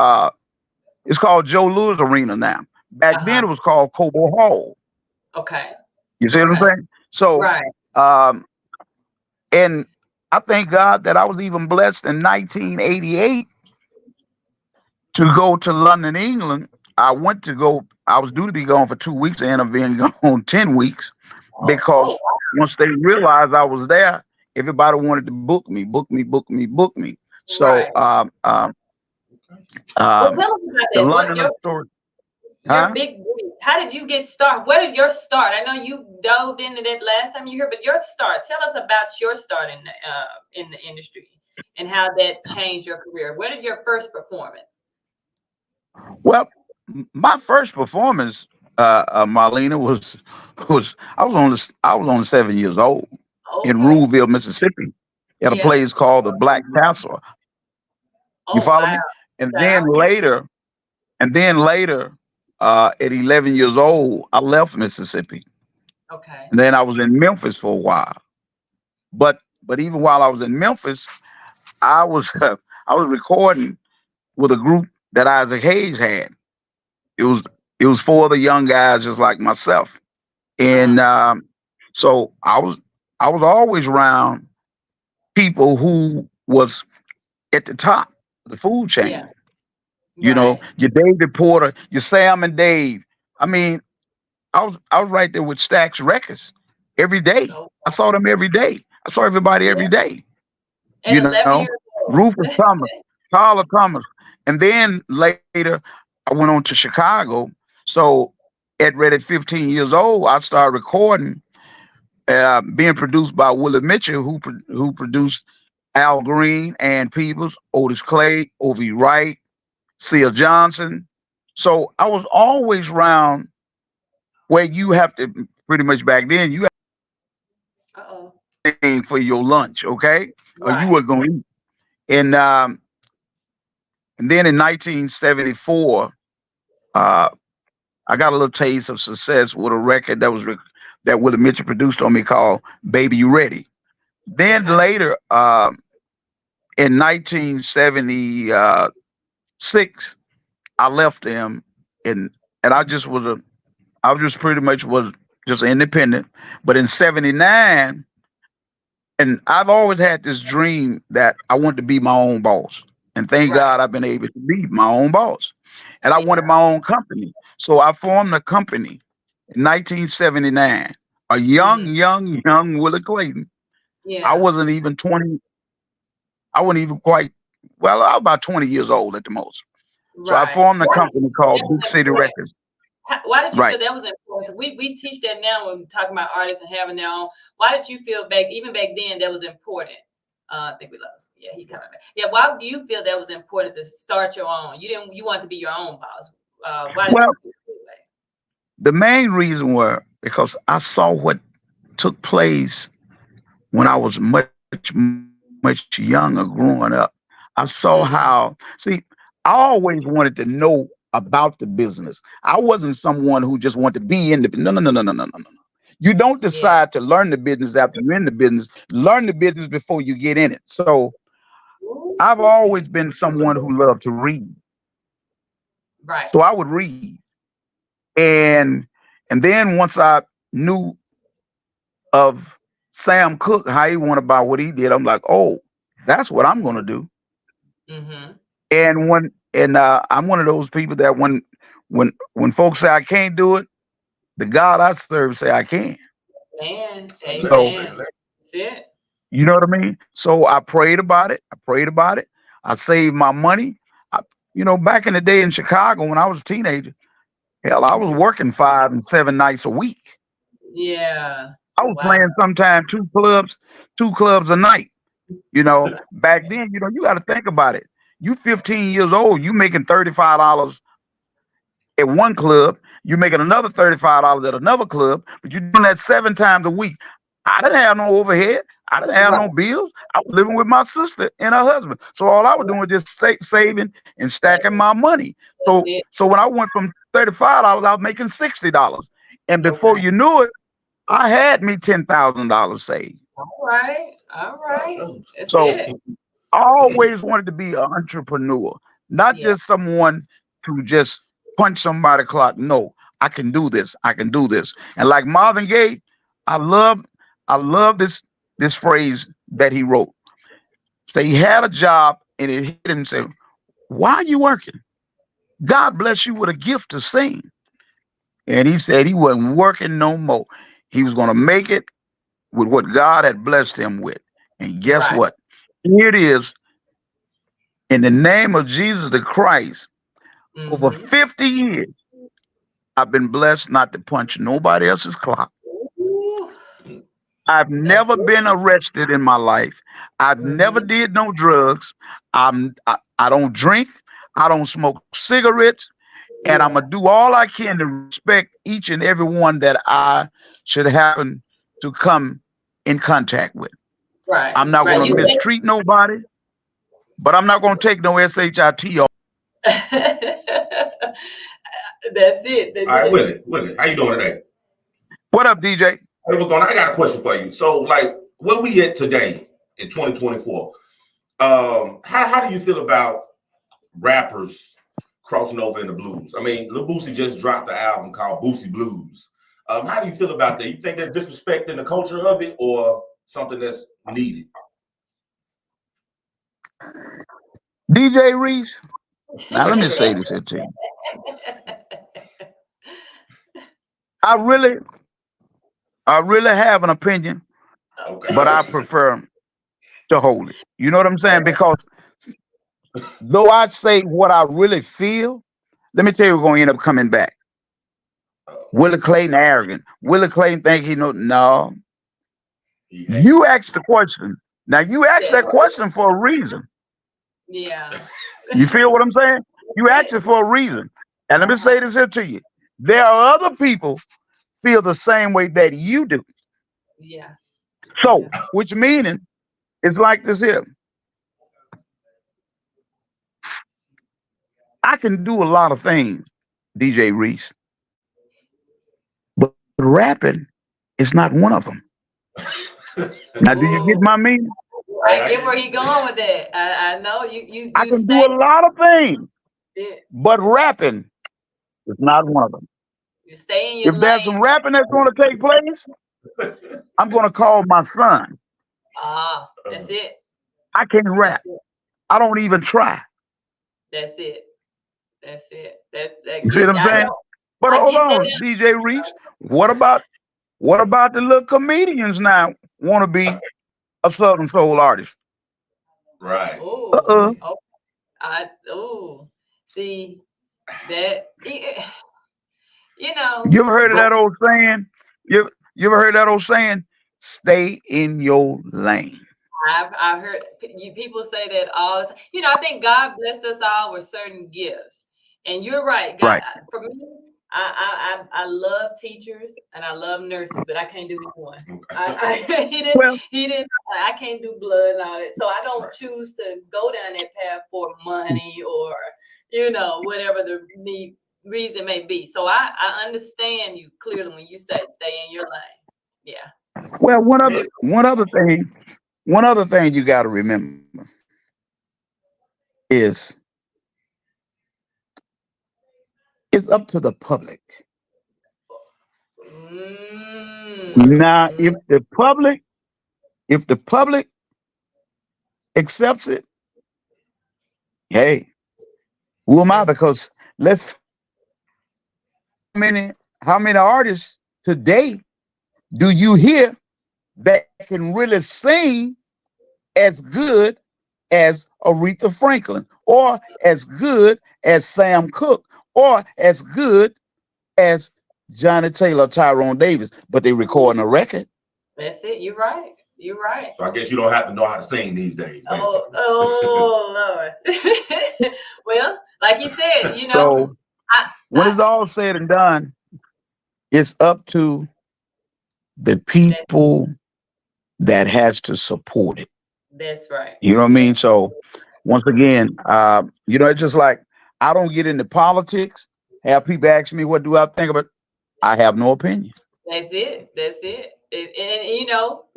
Speaker 5: it's called Joe Louis Arena now. Back then
Speaker 1: Uh-huh.
Speaker 5: it was called Cobo Hall.
Speaker 1: Okay.
Speaker 5: You see what I'm
Speaker 1: Okay.
Speaker 5: saying? So
Speaker 1: Right.
Speaker 5: um and I thank God that I was even blessed in 1988 to go to London, England. I was due to be gone for 2 weeks, and I'm being gone 10 weeks. because once they realized I was there, everybody wanted to book me, book me, book me, book me. So
Speaker 1: Right. Well, tell us about
Speaker 5: the
Speaker 1: that. What
Speaker 5: London story,
Speaker 1: your
Speaker 5: huh?
Speaker 1: big break? How did you get started? Where did your start? I know you dove into that last time you were here, but your start. Tell us about your start in the industry and how that changed your career. Where did your first performance?
Speaker 5: Well, my first performance, Marlena, was I was only 7 years old in
Speaker 1: Okay.
Speaker 5: Rounsaville, Mississippi, at a
Speaker 1: Yeah.
Speaker 5: place called the Black Castle. You
Speaker 1: Oh
Speaker 5: follow
Speaker 1: wow.
Speaker 5: me? And then
Speaker 1: Wow.
Speaker 5: later, and then later, at 11 years old, I left Mississippi,
Speaker 1: Okay.
Speaker 5: and then I was in Memphis for a while. But even while I was in Memphis, I was I was recording with a group that Isaac Hayes had. It was it was four other young guys just like myself, and so I was always around people who was at the top of the food
Speaker 1: Yeah.
Speaker 5: chain. You know,
Speaker 1: Right.
Speaker 5: your David Porter, your Sam and Dave. I mean, I was right there with Stax Records every day.
Speaker 1: Oh,
Speaker 5: I saw them every day. I saw everybody
Speaker 1: yeah.
Speaker 5: every day.
Speaker 1: At
Speaker 5: You
Speaker 1: 11
Speaker 5: know,
Speaker 1: years old.
Speaker 5: Rufus Thomas, Tyler Thomas, and then later I went on to Chicago. So at 15 years old, I started recording, being produced by Willie Mitchell, who produced Al Green, Ann Peebles, Otis Clay, O.V. Wright, Seal Johnson. So I was always around where you have to pretty much back then you
Speaker 1: Uh-oh.
Speaker 5: had to pay for your lunch, okay, or you
Speaker 1: Right.
Speaker 5: were going to eat. And then in 1974, uh, I got a little taste of success with a record that Willie Mitchell produced on me called "Baby You Ready." Then
Speaker 1: Okay.
Speaker 5: later, in 1976, I left them, and I was just pretty much was just independent. But in '79, and I've always had this dream that I wanted to be my own boss. And thank
Speaker 1: Right.
Speaker 5: God I've been able to be my own boss. And I wanted
Speaker 1: Yeah.
Speaker 5: my own company. So I formed a company in 1979. A
Speaker 1: Hmm.
Speaker 5: young Willie Clayton. I
Speaker 1: Yeah.
Speaker 5: wasn't even 20. I wasn't even quite, well, I was about 20 years old at the most. So I
Speaker 1: Right.
Speaker 5: formed a
Speaker 1: Why did
Speaker 5: company
Speaker 1: you feel
Speaker 5: called
Speaker 1: that
Speaker 5: Big
Speaker 1: was
Speaker 5: City
Speaker 1: important?
Speaker 5: Records.
Speaker 1: Why did you
Speaker 5: Right.
Speaker 1: feel that was important? Because we teach that now when we're talking about artists and having their own. Why did you feel even back then, that was important? I think we lost. Yeah, he coming back. Yeah, why do you feel that was important to start your own? You want to be your own boss. Why did
Speaker 5: Well,
Speaker 1: you feel that way?
Speaker 5: the main reason were because I saw what took place when I was much younger growing up. I saw
Speaker 1: Mm-hmm.
Speaker 5: how, see, I always wanted to know about the business. I wasn't someone who just wanted to be in the no. You don't
Speaker 1: Yeah.
Speaker 5: decide to learn the business after you're in the business. Learn the business before you get in it. So
Speaker 1: Ooh.
Speaker 5: I've always been
Speaker 3: That's a
Speaker 5: someone who loved to read.
Speaker 1: Right.
Speaker 5: So I would read. And and then once I knew of Sam Cooke, how he went about what he did, I'm like, oh, that's what I'm gonna do.
Speaker 1: Mm-hmm.
Speaker 5: And I'm one of those people that when folks say I can't do it, the God I serve say I can.
Speaker 1: Man,
Speaker 5: So
Speaker 1: amen. That's it.
Speaker 5: you know what I mean? So I prayed about it. I prayed about it. I saved my money. I, back in the day in Chicago when I was a teenager, hell, I was working 5 and 7 nights a week.
Speaker 1: Yeah.
Speaker 5: I was
Speaker 1: Wow.
Speaker 5: playing sometimes two clubs a night. Back then, you got to think about it. You 15 years old, you making $35 at one club, you're making another $35 at another club, but you're doing that 7 times a week. I didn't have no overhead. I didn't have
Speaker 1: Right.
Speaker 5: no bills. I was living with my sister and her husband. So all I was doing was just saving and stacking my money.
Speaker 1: That's
Speaker 5: So
Speaker 1: it.
Speaker 5: so when I went from $35, I was making $60. And before
Speaker 1: Okay.
Speaker 5: you knew it, I had me $10,000 saved.
Speaker 1: All right. All right. That's
Speaker 5: So
Speaker 1: it.
Speaker 5: I always wanted to be an entrepreneur, not
Speaker 1: Yeah.
Speaker 5: just someone to just punch somebody clock. No, I can do this. I can do this. And like Marvin Gaye, I love, I love this phrase that he wrote. Say he had a job and it hit him. Say, why are you working? God bless you with a gift to sing. And he said he wasn't working no more. He was going to make it with what God had blessed him with. And guess
Speaker 1: Right.
Speaker 5: what? Here it is. In the name of Jesus the Christ, over 50 years, I've been blessed not to punch nobody else's clock.
Speaker 1: Ooh,
Speaker 5: I've never
Speaker 1: it.
Speaker 5: been arrested in my life. I've never did no drugs. I don't drink. I don't smoke cigarettes. And I'm going to do all I can to respect each and every one that I should happen to come in contact with.
Speaker 1: Right.
Speaker 5: I'm not going
Speaker 1: You
Speaker 5: to mistreat nobody, but I'm not going to take no SHIT off.
Speaker 1: That's it.
Speaker 3: All right, Willie, how you doing today?
Speaker 5: What up, DJ?
Speaker 3: Hey, what's going on? I got a question for you. So, like, where we at today in 2024? How do you feel about rappers crossing over into blues? I mean, Lil Boosie just dropped an album called Boosie Blues. How do you feel about that? You think that's disrespecting the culture of it, or something that's needed?
Speaker 5: DJ Reese. Now let me say this here to you. I really have an opinion,
Speaker 3: Okay.
Speaker 5: but I prefer to hold it. You know what I'm saying? Because though I'd say what I really feel, let me tell you, we're going to end up coming back. Willie Clayton arrogant. Willie Clayton think he know. No. You asked the question. Now you asked that question for a reason.
Speaker 1: Yeah.
Speaker 5: You feel what I'm saying? You asked it for a reason. And let me say this here to you. There are other people feel the same way that you do.
Speaker 1: Yeah.
Speaker 5: So, which meaning it's like this here. I can do a lot of things, DJ Reese, but rapping is not one of them. Now, do you get my meaning?
Speaker 1: I get where he going with that. I know you.
Speaker 5: I can do a lot of things, but rapping is not one of them.
Speaker 1: You stay in your
Speaker 5: If there's
Speaker 1: lane.
Speaker 5: some rapping that's going to take place, I'm going to call my son.
Speaker 1: That's it.
Speaker 5: I can't rap. I don't even try.
Speaker 1: That's it. That's it. That's
Speaker 5: You see what I'm saying? But hold on, DJ Reese. What about the little comedians now want to be a Southern soul artist?
Speaker 3: Right.
Speaker 1: See that. You know.
Speaker 5: You ever heard of that old saying? You ever heard that old saying? Stay in your lane.
Speaker 1: I've heard people say that all the time. You know, I think God blessed us all with certain gifts, and you're right. God,
Speaker 5: right.
Speaker 1: For me, I love teachers and I love nurses, but I can't do either one. He didn't. I can't do blood and all that, so I don't choose to go down that path for money or whatever the reason may be. So I understand you clearly when you say stay in your lane. Yeah.
Speaker 5: Well, one other thing you got to remember is it's up to the public. Now, if the public accepts it, hey, who am I? Because how many artists today do you hear that can really sing as good as Aretha Franklin, or as good as Sam Cooke, or as good as Johnny Taylor, Tyrone Davis, but they recording a record?
Speaker 1: That's it. You're right. You're right.
Speaker 3: So I guess you don't have to know how to sing these days.
Speaker 1: Oh Lord. Well, like you said,
Speaker 5: So when it's all said and done, it's up to the people that has to support it.
Speaker 1: That's right.
Speaker 5: You know what I mean? So once again, it's just like I don't get into politics. Have people ask me what do I think about it? I have no opinion.
Speaker 1: That's it. That's it. And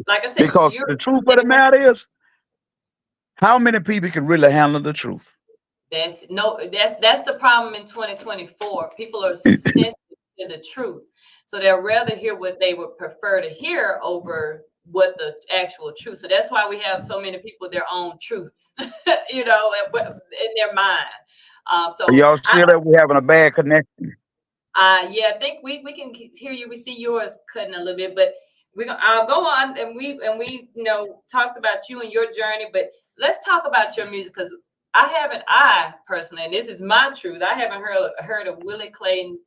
Speaker 1: like I said,
Speaker 5: because the truth of the matter is, how many people can really handle the truth?
Speaker 1: That's the problem in 2024. People are sensitive to the truth, so they'll rather hear what they would prefer to hear over what the actual truth. So that's why we have so many people their own truths, in their mind. So
Speaker 5: y'all feel that we're having a bad connection.
Speaker 1: Yeah, I think we can hear you. We see yours cutting a little bit, but I'll go on and we talked about you and your journey, but let's talk about your music because I personally, and this is my truth, I haven't heard a Willie Clayton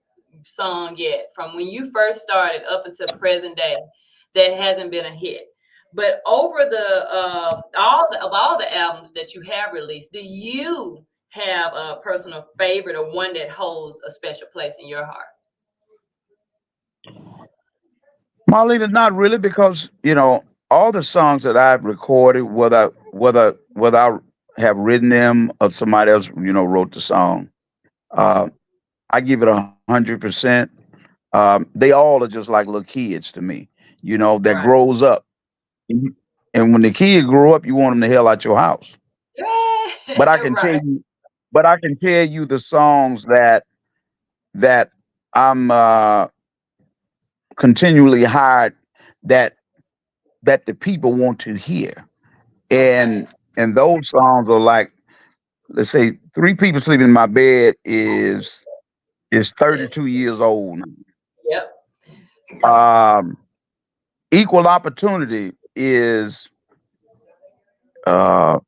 Speaker 1: song yet from when you first started up until present day that hasn't been a hit. But over all the albums that you have released, do you have a personal favorite or one that holds a special place in your heart?
Speaker 5: Marlena, not really, because all the songs that I've recorded, whether I have written them or somebody else, wrote the song, uh, I give it 100%. They all are just like little kids to me, that
Speaker 1: Right.
Speaker 5: grows up. And when the kid grow up, you want them the hell out your house. But I can tell
Speaker 1: Right.
Speaker 5: you, the songs that I'm continually hired that the people want to hear.
Speaker 1: Okay.
Speaker 5: And those songs are like, let's say, Three People Sleeping in My Bed is
Speaker 1: Yes.
Speaker 5: 32 years old.
Speaker 1: Yep.
Speaker 5: Um, Equal Opportunity is uh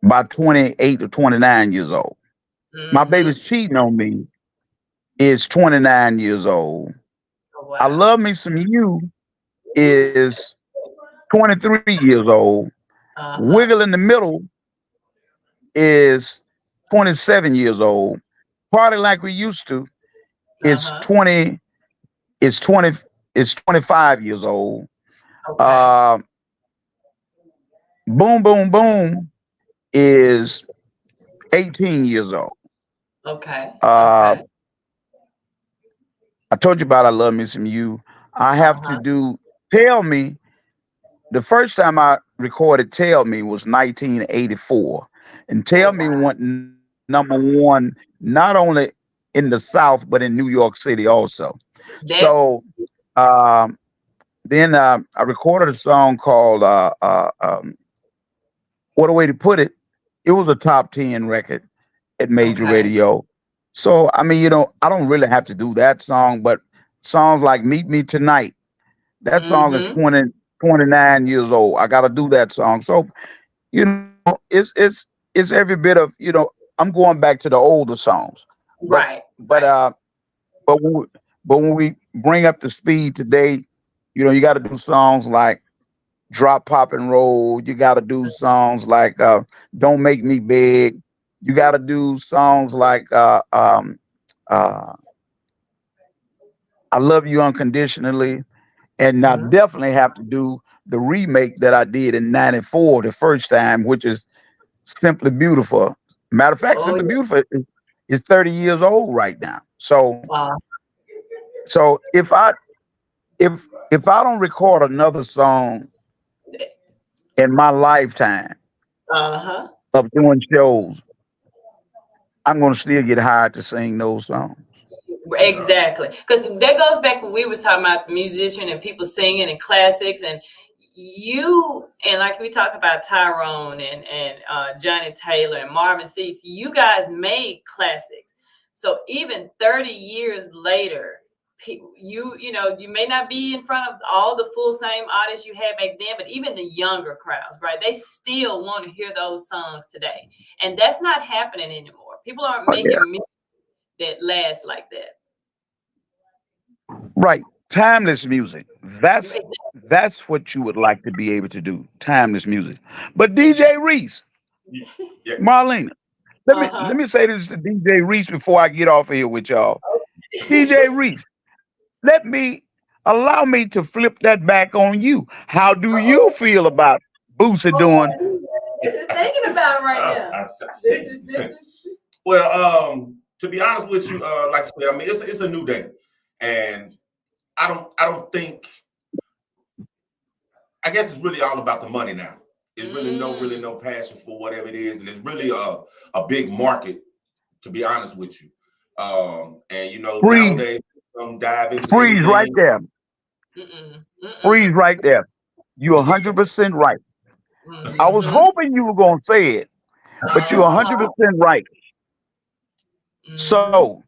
Speaker 5: about 28 to 29 years old. My Baby's
Speaker 1: Mm-hmm.
Speaker 5: Cheating on Me is 29 years old.
Speaker 1: Oh,
Speaker 5: I
Speaker 1: wow.
Speaker 5: Love Me Some You is 23 years old.
Speaker 1: Uh-huh.
Speaker 5: Wiggle in the Middle is 27 years old. Party Like We Used To is
Speaker 1: Uh-huh.
Speaker 5: 20 is 20 is 25 years old.
Speaker 1: Okay.
Speaker 5: Uh, Boom Boom Boom is 18 years old.
Speaker 1: Okay.
Speaker 5: Uh,
Speaker 1: Okay.
Speaker 5: I told you about I Love Me Some You. I have to
Speaker 1: Uh-huh.
Speaker 5: do Tell Me. The first time I recorded Tell Me was 1984. And
Speaker 1: Oh,
Speaker 5: Tell Me
Speaker 1: wow.
Speaker 5: went number one, not only in the South, but in New York City also.
Speaker 1: That
Speaker 5: So um, then I recorded a song called What a Way to Put It. It was a top 10 record at major
Speaker 1: okay.
Speaker 5: radio. So, I mean, I don't really have to do that song, but songs like Meet Me Tonight, that song is
Speaker 1: Mm-hmm.
Speaker 5: 29 years old. I got to do that song. So, it's every bit of, I'm going back to the older songs. But,
Speaker 1: Right.
Speaker 5: but,
Speaker 1: Right.
Speaker 5: uh, but when we bring up the speed today, you got to do songs like Drop, Pop, and Roll. You got to do songs like Don't Make Me Beg. You got to do songs like uh, I Love You Unconditionally. And I
Speaker 1: Mm-hmm.
Speaker 5: definitely have to do the remake that I did in '94 the first time, which is Simply Beautiful. Matter of fact,
Speaker 1: Oh,
Speaker 5: Simply
Speaker 1: yeah.
Speaker 5: Beautiful is 30 years old right now. So
Speaker 1: Wow.
Speaker 5: so if I don't record another song in my lifetime
Speaker 1: Uh-huh.
Speaker 5: of doing shows, I'm gonna still get hired to sing those songs.
Speaker 1: Exactly. Because that goes back when we was talking about musician and people singing and classics and like we talk about Tyrone and Johnny Taylor and Marvin Cease, you guys made classics. So even 30 years later, you may not be in front of all the full same audience you had back then, but even the younger crowds, right? They still want to hear those songs today. And that's not happening anymore. People aren't
Speaker 5: Oh, yeah.
Speaker 1: making music that lasts like that.
Speaker 5: Right. Timeless music. That's what you would like to be able to do. Timeless music. But DJ Reese,
Speaker 3: Yeah.
Speaker 5: Marlena, let me
Speaker 1: Uh-huh.
Speaker 5: let me say this to DJ Reese before I get off of here with y'all. DJ Reese, allow me to flip that back on you. How do you feel about Boosie doing?
Speaker 1: This is thinking about right now.
Speaker 3: I
Speaker 1: This
Speaker 3: see.
Speaker 1: is this is
Speaker 3: Well, to be honest with you, like you said, I mean, it's a new day, and I don't think. I guess it's really all about the money now. It's really no passion for whatever it is, and it's really a big market, to be honest with you. And
Speaker 5: Freeze,
Speaker 3: nowadays, dive into
Speaker 5: freeze right
Speaker 3: anything.
Speaker 5: there. Freeze right there. You're 100% right. I was hoping you were gonna say it, but you're 100% right. So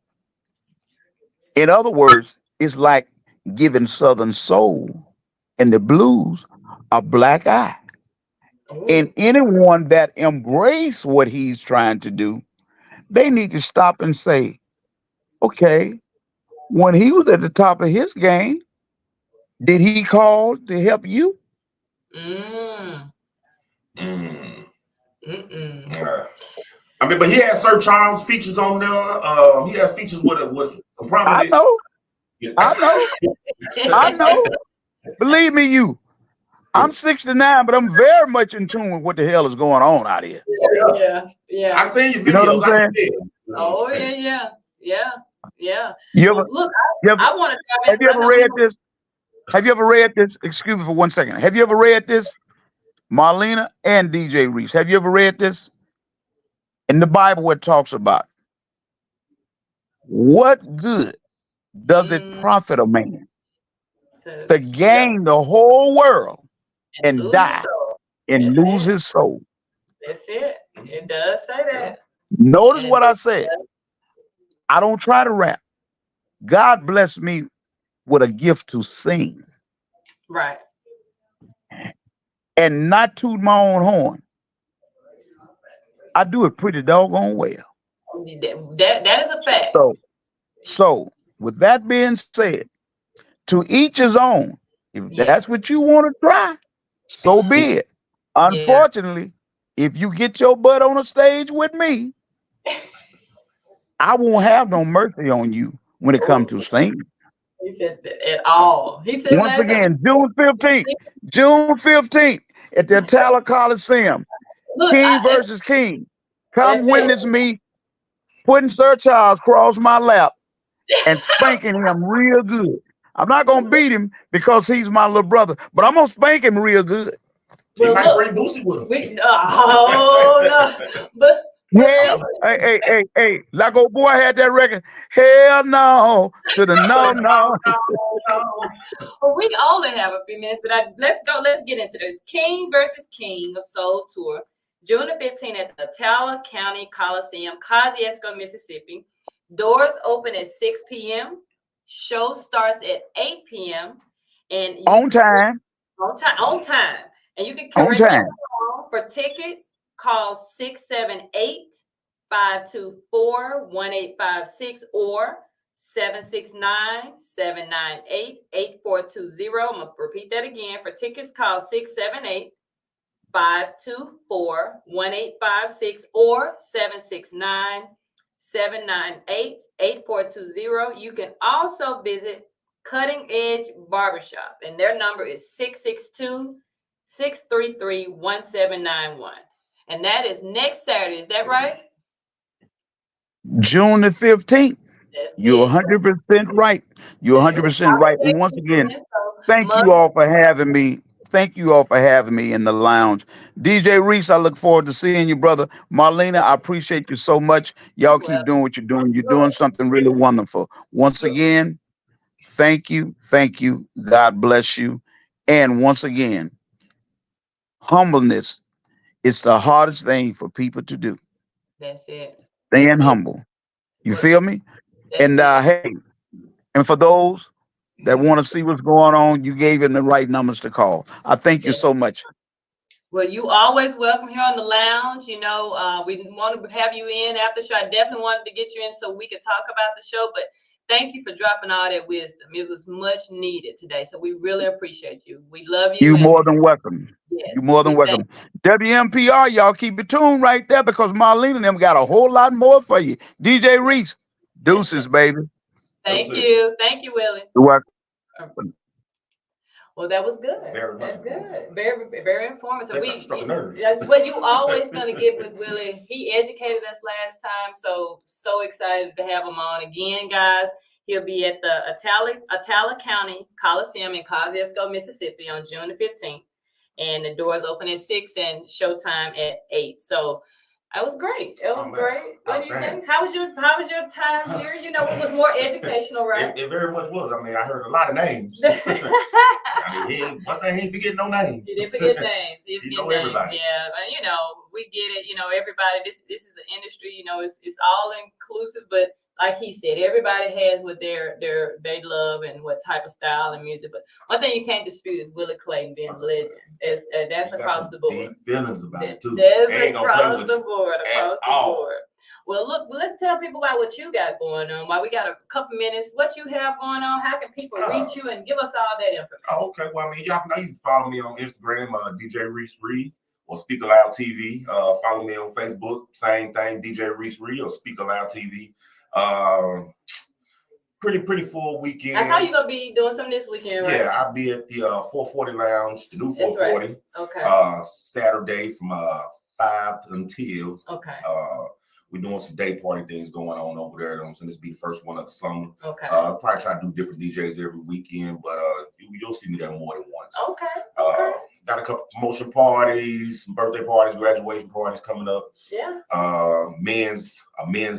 Speaker 5: In other words, it's like giving Southern soul and the blues a black eye. And
Speaker 1: Ooh.
Speaker 5: anyone that embrace what he's trying to do, they need to stop and say, okay, when he was at the top of his game, did he call to help you?
Speaker 1: Mm.
Speaker 3: Mm.
Speaker 1: Mm-mm.
Speaker 3: I mean, but he has Sir Charles features on there. He has features with a
Speaker 5: I
Speaker 3: prominent.
Speaker 5: know,
Speaker 3: Yeah.
Speaker 5: I know, I know. Believe me, I'm 69, but I'm very much in tune with what the hell is going on out here.
Speaker 1: Yeah, yeah.
Speaker 3: I seen your
Speaker 5: You know
Speaker 3: videos.
Speaker 5: what I'm saying?
Speaker 1: Oh, yeah.
Speaker 5: You
Speaker 1: Well,
Speaker 5: ever,
Speaker 1: look,
Speaker 5: you ever,
Speaker 1: I want to
Speaker 5: have
Speaker 1: dive in.
Speaker 5: you
Speaker 1: I
Speaker 5: ever
Speaker 1: know we
Speaker 5: read this? Have you ever read this? Excuse me for 1 second. Have you ever read this? Marlena and DJ Reese. Have you ever read this? In the Bible, it talks about what good does it profit a man
Speaker 1: to,
Speaker 5: to
Speaker 1: yep,
Speaker 5: gain the whole world
Speaker 1: and
Speaker 5: and
Speaker 1: lose his
Speaker 5: die
Speaker 1: soul.
Speaker 5: and
Speaker 1: That's
Speaker 5: lose
Speaker 1: it.
Speaker 5: his soul?
Speaker 1: That's it. It does say that.
Speaker 5: Notice
Speaker 1: And
Speaker 5: what I said. I don't try to rap. God blessed me with a gift to sing
Speaker 1: right.
Speaker 5: and not toot my own horn. I do it pretty doggone well.
Speaker 1: That is a fact.
Speaker 5: So with that being said, to each his own. If
Speaker 1: Yeah.
Speaker 5: that's what you want to try, so be it.
Speaker 1: Yeah.
Speaker 5: Unfortunately, if you get your butt on a stage with me, I won't have no mercy on you when it comes to singing.
Speaker 1: He said that at all. He said
Speaker 5: Once
Speaker 1: last time.
Speaker 5: again, June 15th at the Italian Coliseum,
Speaker 1: Look,
Speaker 5: King versus King. Come
Speaker 1: that's it.
Speaker 5: witness me putting Sir Charles across my lap and spanking him real good. I'm not gonna beat him because he's my little brother, but I'm gonna spank him real good.
Speaker 3: He
Speaker 1: Well,
Speaker 3: might
Speaker 1: look,
Speaker 3: bring Boosie with him.
Speaker 1: no. But
Speaker 5: Yeah,
Speaker 1: listen,
Speaker 5: hey, like old boy had that record. Hell no to the no.
Speaker 1: well, we only have a few minutes, but let's get into this. King versus King of Soul Tour, June the 15th at the Itala County Coliseum, Kosciuszko, Mississippi. Doors open at 6 p.m. Show starts at 8 p.m. And
Speaker 5: On time.
Speaker 1: On time. And you can
Speaker 5: On time.
Speaker 1: for tickets. Call 678-524-1856 or 769-798-8420. I'm going to repeat that again. For tickets, call 678-524-1856 or 769-798-8420. You can also visit Cutting Edge Barbershop, and their number is 662-633-1791. And that is next Saturday. Is that right?
Speaker 5: June the 15th. You're 100% right. You're 100% right. And once again, thank you all for having me. Thank you all for having me in the lounge. DJ Reese, I look forward to seeing you, brother. Marlena, I appreciate you so much. Y'all keep doing what you're doing. You're doing something really wonderful. Once again, thank you. Thank you. God bless you. And once again, humbleness is the hardest thing for people to do.
Speaker 1: That's it.
Speaker 5: Staying humble. You feel me? And hey, and for those that want to see what's going on, you gave them the right numbers to call. I thank you so much.
Speaker 1: Well, you always welcome here on the lounge. You know, we want to have you in after the show. I definitely wanted to get you in so we could talk about the show, but thank you for dropping all that wisdom. It was much needed today. So we really appreciate you. We love you.
Speaker 5: You're more than welcome.
Speaker 1: Yes,
Speaker 5: you're more than welcome. WMPR, y'all keep it tuned right there because Marlena and them got a whole lot more for you. DJ Reese, deuces, baby.
Speaker 1: Thank you. Thank you, Willie.
Speaker 5: You're welcome.
Speaker 1: Well, that was good.
Speaker 3: That's
Speaker 1: good. Very, very informative.
Speaker 3: Well,
Speaker 1: you always gonna get with Willie. He educated us last time, so excited to have him on again, guys. He'll be at the Itala County Coliseum in Kosciuszko, Mississippi on June the 15th. And the doors open at 6 and showtime at 8. So it was great. It was great. What do you think? How was your time here? You know, it was more educational, right?
Speaker 3: It very much was. I mean, I heard a lot of names. One thing he ain't forgetting no names.
Speaker 1: You didn't forget names. You
Speaker 3: know everybody.
Speaker 1: Yeah, but you know, we get it. You know, everybody. This is an industry. You know, it's all inclusive, but like he said, everybody has what they love and what type of style and music. But one thing you can't dispute is Willie Clayton being a legend. That's across the board.
Speaker 3: Deep feelings about it too.
Speaker 1: That's
Speaker 3: They ain't gonna play
Speaker 1: across
Speaker 3: with
Speaker 1: the
Speaker 3: you
Speaker 1: board.
Speaker 3: at
Speaker 1: Across the
Speaker 3: all.
Speaker 1: board. Well, look, let's tell people about what you got going on. While we got a couple minutes, what you have going on, how can people reach you, and give us all that information.
Speaker 3: Oh, okay. Well, I mean, y'all know you can follow me on Instagram, DJ Reese Reed, or Speak Aloud TV. Follow me on Facebook, same thing, DJ Reese Reed or Speak Aloud TV. Pretty full weekend.
Speaker 1: That's how you gonna be doing something this weekend, right?
Speaker 3: Yeah, I'll be at the 440 Lounge, the new 440.
Speaker 1: Right. Okay.
Speaker 3: Saturday from 5 until.
Speaker 1: Okay.
Speaker 3: We're doing some day party things going on over there. So this will be the first one of the summer.
Speaker 1: Okay.
Speaker 3: Probably try to do different DJs every weekend, but you'll see me there more than once.
Speaker 1: Okay.
Speaker 3: Got a couple promotion parties, some birthday parties, graduation parties coming up.
Speaker 1: Yeah.
Speaker 3: Men's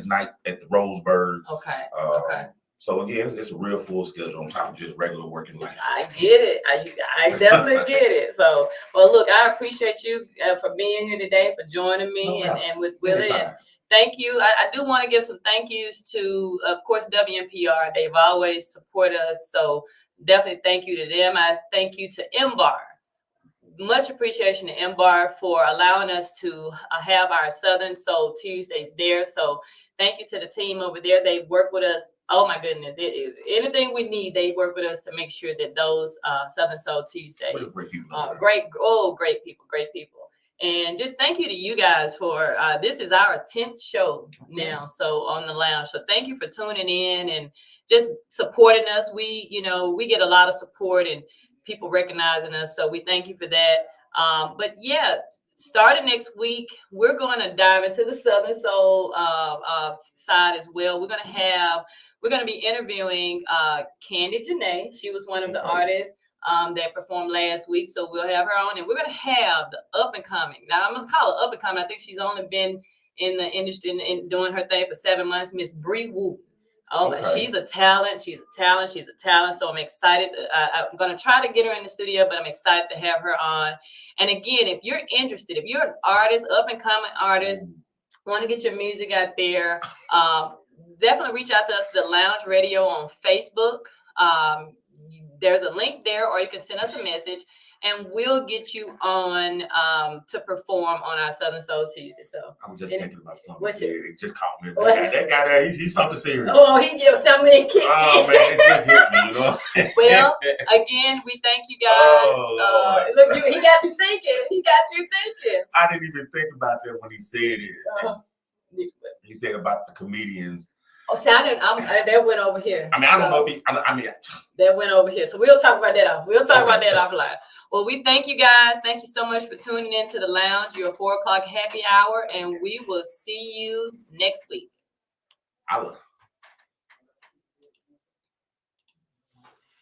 Speaker 3: night at the Roseburg.
Speaker 1: Okay. Okay.
Speaker 3: So again, it's a real full schedule on top of just regular working life.
Speaker 1: I get it. I definitely get it. So, well, look, I appreciate you for being here today, for joining me and with Willie. And thank you. I do want to give some thank yous to, of course, WNPR. They've always supported us. So definitely thank you to them. I thank you to MBAR. Much appreciation to MBAR for allowing us to have our Southern Soul Tuesdays there. So thank you to the team over there. They work with us. Oh my goodness. Anything we need, they work with us to make sure that those Southern Soul Tuesdays
Speaker 3: great people.
Speaker 1: Great people. And just thank you to you guys for this is our 10th show now. So on the lounge. So thank you for tuning in and just supporting us. We get a lot of support and people recognizing us. So we thank you for that. But yeah, starting next week, we're going to dive into the Southern Soul side as well. We're going to be interviewing Candy Janae. She was one of the artists that performed last week. So we'll have her on, and we're going to have the up and coming. Now I'm going to call her up and coming. I think she's only been in the industry and doing her thing for 7 months. Miss Bree Woo. Oh, she's a talent. So I'm excited. I'm going to try to get her in the studio, but I'm excited to have her on. And again, if you're interested, if you're an artist, up and coming artist, want to get your music out there, definitely reach out to us, The Lounge Radio on Facebook. There's a link there, or you can send us a message, and we'll get you on to perform on our Southern Soul Tuesday. So
Speaker 3: I was just thinking about something. It just caught me.
Speaker 1: That
Speaker 3: guy there, he's something serious.
Speaker 1: Oh, he just something kicked me.
Speaker 3: Oh man, it just hit me, you know.
Speaker 1: Well, again, we thank you guys. Look, he got you thinking.
Speaker 3: I didn't even think about that when he said it. He said about the comedians.
Speaker 1: Oh, see, that went over here.
Speaker 3: I mean, I don't know if
Speaker 1: that went over here. So we'll talk about that offline. Well, we thank you guys. Thank you so much for tuning into the lounge. Your 4 o'clock happy hour, and we will see you next week.